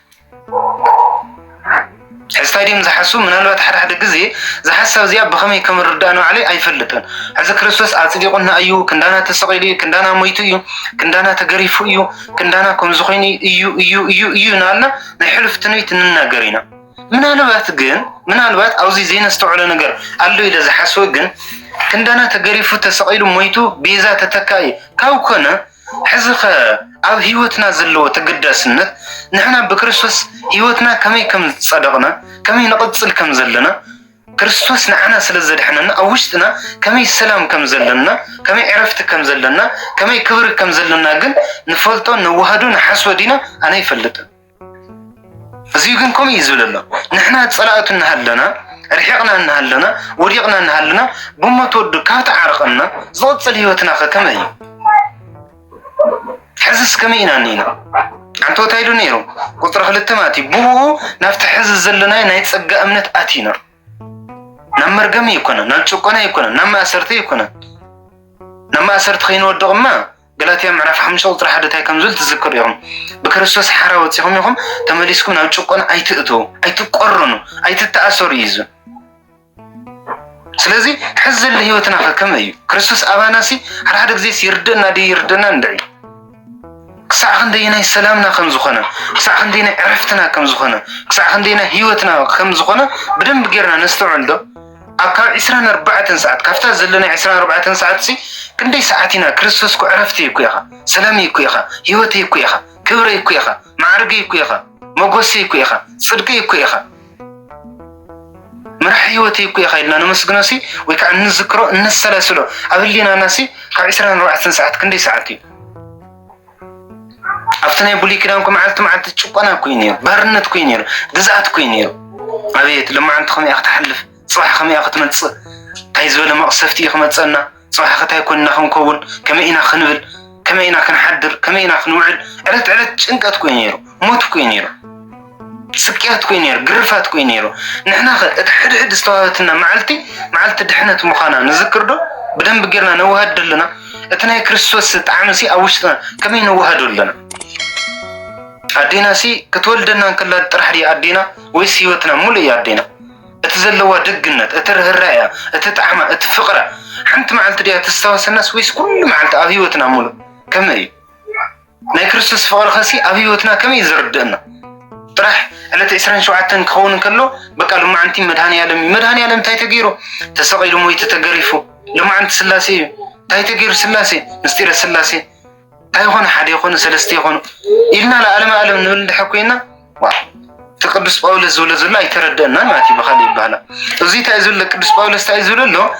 حستايديم زحسو من الوقت حد غزي زحسب زيا بخمي كمردانو علي ايفلطن حز كريستوس اصديقنا ايو كندانا تسقيلي كندانا مويتو يو كندانا تغريفو يو كندانا كم زخيني ايو نالنا نحلفتنيت نناغرينا من الوقت اوزي زين استوعل نغر قالو اذا زحسو غن كندانا تغريفو تسقيلو مويتو بيزا تتكاي كاو كنا حزخ او هيوتنا زلو تقدسنت نحنا بكريستوس هيوتنا كم صدقنا كمي نقصل كم زلنا كريستوس نحنا سلازدحنا او وشتنا كمي سلام كم زلنا كمي عرفت كم زلنا كمي كبر كم زلنا جن نفلطو نوهدو نحسودينا انا يفلط ازيو جن كم يزول الله نحنا صلاتو نهلنا رحقنا نهلنا وريقنا نهلنا بما تود كات عرقنا زوصل هيوتنا كمي حزس كمينا نينا عنتو تايدو نيرو قطر خلتماتي بو نفتح حزز زلنا نايت صقا امنت اتينر نمرغمي يكون نالچقنا يكون نما اسرت يكون نما اسرت خين ودقما غلاتيا معرف 5 قطر حد تاي كمزل تذكر يوم بكريستوس حراوت يهم تمليسكم نالچقنا ايتئتو ايتقرنو ايتتاثر يزو سلازي حز اللي هيوتنا كمي كريستوس اباناسي حد غزي يردنا دي يردنا ندعي كسع خندينا سلامنا كم زخنا كسع خندينا عرفتنا كم زخنا كسع خندينا هيوتنا كم زخنا بدم بغيرنا نستوعل دو اكا 24 ساعات كافتا زلنا 24 ساعات سي كندي ساعتنا كريستوس كو عرفتي كو يخا سلامي كو يخا هيوتي كو يخا كبري كو يخا معرقي كو يخا مغوسي كو يخا صدقي كو يخا مرح هيوتي كو يخا لنا نمسغناسي ويكا نذكرو نسلاسلو ابلينا ناسي كا 24 ساعات كندي ساعتي افتنا يبولي كلامكم معلت تشقنا كوينير بارنت كوينير دزات كوينير ابيت لما عندكم يا اخ تحلف صباح خم يا اخ تمص تايزول مقصفتي خمصنا صباح اخ تايكون نكون كمينا خنبل كمينا كنحدر كمينا خنوعل علت ጭንቀት كوينير موت كوينير سكيات كوينير غرفات كوينير نحنا حد استواتنا معلت دحنت مخانا نذكر دو بدن بغيرنا نوهد لنا اتنا كريستوس تعامسي اوشتنا كمين نوهدوا لنا ادينا سي كتولدنا كلا طرحري ادينا ويس هيوتنا مولي ادينا اتزلوا دغنت اترهرايا اتطعمه اتفقره حنت معلت ديا تستوس الناس ويس كل معلت ابيوتنا مولو كمي ناي كريستوس فقر خسي ابيوتنا كمي زردنا طرح على 27 كون كله بقى لما انت مدهاني عالم تاي تغيرو تسقيلو موي تتغريفو لما انت سلاسي تاي تغير سلاسي مستير سلاسي تاي هون حد يكون سلستي يكون إلنا لعلم نقول حكينا تقدس باولس زولا يتردنا ما تي بخلي بحالا وزي تايزول لك قدس باولس تايزول له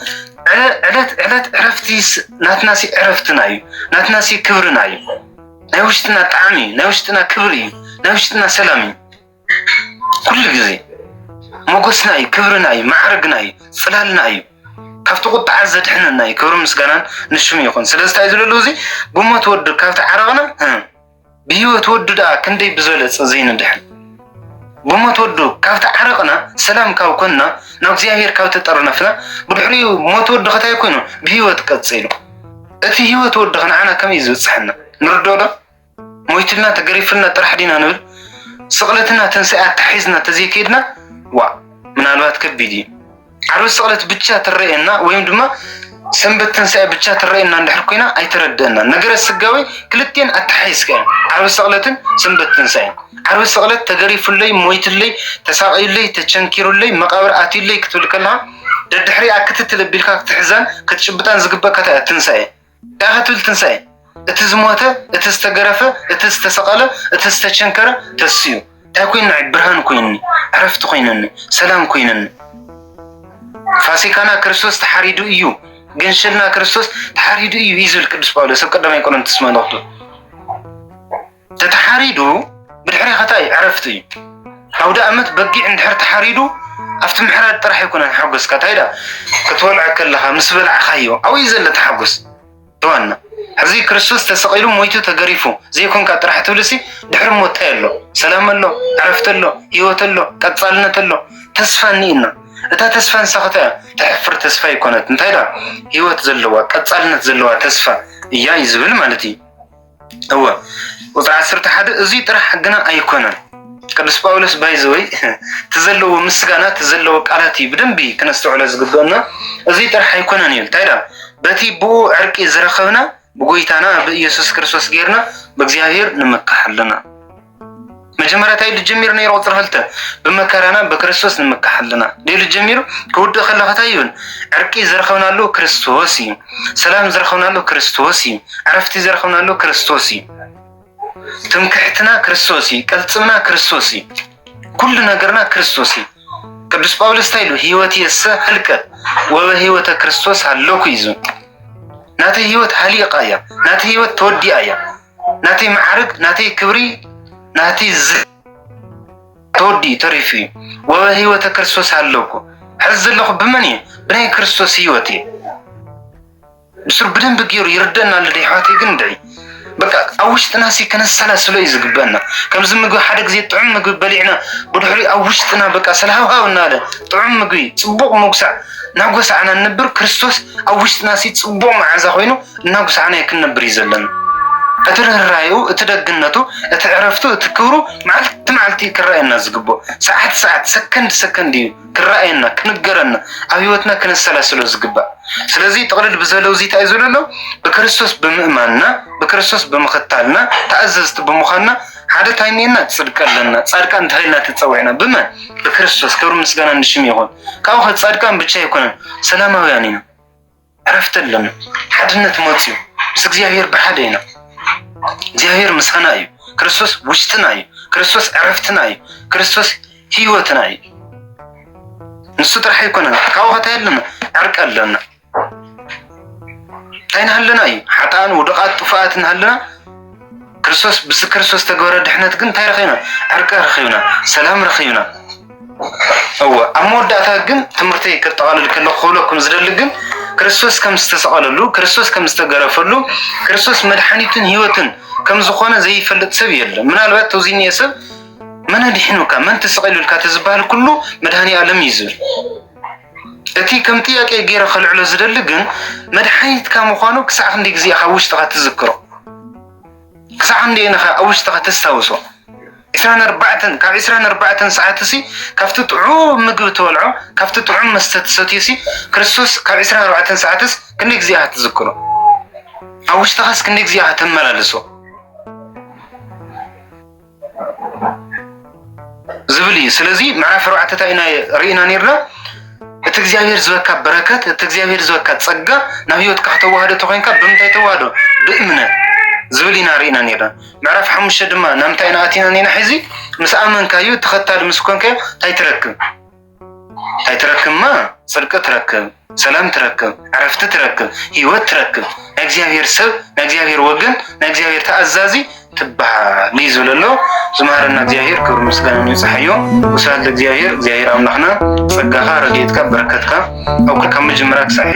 علت عرفتيس ناتناسي عرفتناي ناتناسي كبرناي ناوشتنا طعمي ناوشتنا كبري ناوشتنا سلامي كل غزي موغسناي كبرناي معرقناي صلالناي كافت قط عزد حنناي كبر مسغانان نشم يكون سلستا يزلو زي بما تود كافت عرقنا بيو توددا كندي بزولص زين دحن بما تود كافت عرقنا سلام كاو كنا نو እግዚአብሔር كاو تطرنفنا بدحريو ما تود ختا يكونو بيو تقصيلو اتي هيو تود خنا انا كم يزصحنا نردودا مويتنا تغريفنا طرحدينا نبل سقلتنا تنسئ تحيزنا تزيكيدنا وا منالبات كبيدي عروس سقلت بتشا ترينا ويم دما سنبت تنسى بتشا ترينا ندحر كوينا اي تردنا نغير السغاوي كلتين اتحيس كان عروس سقلتن سنبت تنسى عروس سقلت تغريف لي مويت لي تساقي لي تشنكير لي مقابر اتي لي كتلكلها ددحري اكتتل بيلكا تحزان كتشبطان زغبك تنسى تاهتل تنسى اتزموته اتستغرفه اتستسقله اتستشنكره تسيو تاكوين برهان كويني عرفت كوينن سلام كوينن فاسيكانا كريستوس تحريدو ايو ገንሸልና ክርስቶስ ተሓሪዱ እዩ ይዝብል ቅዱስ ጳውሎስ ኣብ ቀዳማይ ቆሮንቶስ መልእኽቱ ተተሓሪዱ ብድሕሪ ኸታይ ዕረፍቲ እዩ ኣውደ ዓመት በጊዕ እንድሕር ተሓሪዱ ኣብቲ ምሕራድ ጥራሕ ይኮነን ሓጎስካ ታይዳ ክትበልዖ ከለኻ ምስ በልዕኻዮ ኣብኡ ዘሎ ተሓጎስ ተዋና ሕዚ ክርስቶስ ተሰቂሉ ሞይቱ ተገሪፉ ዘይኮንካ ጥራሕ ትብልሲ ድሕሪ ሞት እንታይ ኣሎ ሰላም ኣሎ ዕረፍቲ ኣሎ ሂወት ኣሎ ቀጻልነት ኣሎ ተስፋ እኒአና እታ ተስፋ ንሳኸታ ተሕፍር ተስፋ ይኮነት እንታይ ዳ ሂወት ዘለዋ ቀጻልነት ዘለዋ ተስፋ እያ ይዝብል ማለት እዩ እወ ቁጥሪ 11 እዙይ ጥራሕ ግና ኣይኮነን ቅዱስ ጳውሎስ ባይዘወይ ተዘለዎ ምስጋና ተዘለዎ ቃላት ብደንቢ ክነስተውዕሎ ዝግበአና እዙይ ጥራሕ ኣይኮነን እዩ እንታይ ዳ በቲ ብኡ ዕርቂ ዝረኸብና ብጎይታና በኢየሱስ ክርስቶስ ጌርና በእግዚአብሔር ንመካሕ ኣለና መጀመሪያ ታይ ልጀሚር ነይሩ ቁጥሪ 2 በመከራና በክርስቶስ ንመካሕ ኣለና ሌሉ ጀሚሩ ክውድእ ከለኻ ታይ ይሁን ዕርቂ ዝረኸብናሉ ክርስቶስ እዩ ሰላም ዝረኸብናሉ ክርስቶስ እዩ ዕረፍቲ ዝረኸብናሉ ክርስቶስ እዩ ትምክሕትና ክርስቶስ እዩ ቀልጽምና ክርስቶስ እዩ ኩሉ ነገርና ክርስቶስ እዩ ቅዱስ ጳውሎስ ታይሉ ህይወት የሰ ህልቀ ወበህይወተ ክርስቶስ አለኩ ይዙ ናቲ ህይወት ሃሊቃ እያ ናቲ ህይወት ተወዲኣ እያ ናቲ ማዕርግ ናቲ ክብሪ ናቲ ተወዲ ተሪፊ ወበህይወተ ክርስቶስ አለኩ ሕዝ ዘለኹ ብመን እዩ ብናይ ክርስቶስ ህይወት እዩ ብስሩ ብደንብ ገይሩ ይርደና ለደይ ሕዋተይ ግን ድዒ በቃ አውሽጥና ሲከነሰላስሎ ይዝግበና ከምዚ ምግቢ ሓደ ግዜ ጥዑም ምግቢ በሊዕና ብድሕሪ አውሽጥና በቃ ሰላሃውና አለ ጥዑም ምግቢ ጽቡቕ ሙግሳዕ ናጎሳዕና ነብር ክርስቶስ አውሽጥና ጽቡቕ መዓዛ ኮይኑ እናጎሳዕና ይክነብር ይዘለና እትርህራዩ እትደግነቱ እትዕረፍቱ እትክብሩ መዓልቲ ክራየና ዝግቦ ሰዓት ሰከንድ እዩ ክራየና ክንገረና ኣብ ህይወትና ክነሰላስሎ ዝግባእ ስለዚህ ጥቅልል ብዘለው ዚታ ይዘለሎ በክርስቶስ በምእማንና በክርስቶስ በመኸታልና ተአዘዝት በመዃንና ሓደ ታይኔና ጽድቀለና ጻድቃን ተሃይልና ተጸውዕና በመን በክርስቶስ ክብር ምስጋና ንሽም ይሆን ካው ጻድቃን ብቻ ይኮነን ሰላማውያን ኢና ዕረፍተለና ሓድነት ሞጽዩ ምስ እግዚአብሔር በሓደ ኢና እግዚአብሔር ምሳና እዩ ክርስቶስ ውሽጥና እዩ ክርስቶስ ዕረፍትና እዩ ክርስቶስ ህይወትና እዩ ንሱ ጥራሕ ይኮነን ካው ኸታይለና ዕርቀለና ታይና ኣለና እዩ ሓጣን ውድቃት ጥፋኣት ኣለና ክርስቶስ ብስ ክርስቶስ ተገበረ ድሕነት ግን ታይ ረኺብና ዕርቀ ረኺብና ሰላም ረኺብና እወ ኣብ መወዳእታ ግን ትምህርተይ ከጠቃልል ከለኹ ክብለኩም ዝደሊ ግን ክርስቶስ ከም ዝተሰቀለሉ ክርስቶስ ከም ዝተገረፈሉ ክርስቶስ መድሓኒትን ህይወትን ከም ዝኾነ ዘይፈልጥ ሰብ የለን ምናልባት ተውዚኒ ሰብ መን ድሒኑካ መን ተሰቂሉልካ ተዝባሃል ኩሉ መድሃኒ ዓለም ይዝብል እቲ ከም ጥያቄ ገይረ ኸልዕሎ ዝደሊ ግን መድሓኒትካ ምዃኑ ክሳዕ ክንደይ ግዜ ኣብ ውሽጥኻ ትዝክሮ ክሳዕ ክንደይ ኢኻ ኣብ ውሽጥኻ ተስታውሶ 24 ሰዓት ሲ ካብቲ ጥዑም ምግቢ ትበልዖ ካብቲ ጥዑም መስተ ትሰትዮ ሲ ክርስቶስ ካብ 24 ሰዓትስ ክንደይ ግዜ ትዝክሮ ኣብ ውሽጥኻስ ክንደይ ግዜ ትመላለሶ ዝብል እዩ ስለዚ ምዕራፍ 4 ታይና ርኢና ነርና እቲ እግዚአብሔር ዝበካ በረከት እቲ እግዚአብሔር ዝበካ ጸጋ ናብ ህይወትካ ከተዋህዶ ተኮይንካ ብምንታይ ተዋህዶ ብእምነት ዝብሊና ርኢና ነርና ምዕራፍ 5 ድማ ናምታይና ኣቲና ነና ሕዚ ምስ ኣመንካዩ ተኸታሊ ምስ ኮንከ ታይ ትረክብማ ጽድቅ ትረክብ ሰላም ትረክብ ዕረፍቲ ትረክብ ህይወት ትረክብ ናይ እግዚአብሔር ሰብ ናይ እግዚአብሔር ወገን ናይ እግዚአብሔር ተኣዛዚ ትበሃል ይዝብለሎ ዝማረና እግዚአብሔር ክብር ምስጋና ይጽሕዮ ወስብሐት ለእግዚአብሔር እግዚአብሔር ኣምላኽና ጸጋኻ ረድኤትካ በረከትካ ኣብ ኩልካ መጀመርያ ክሳዕ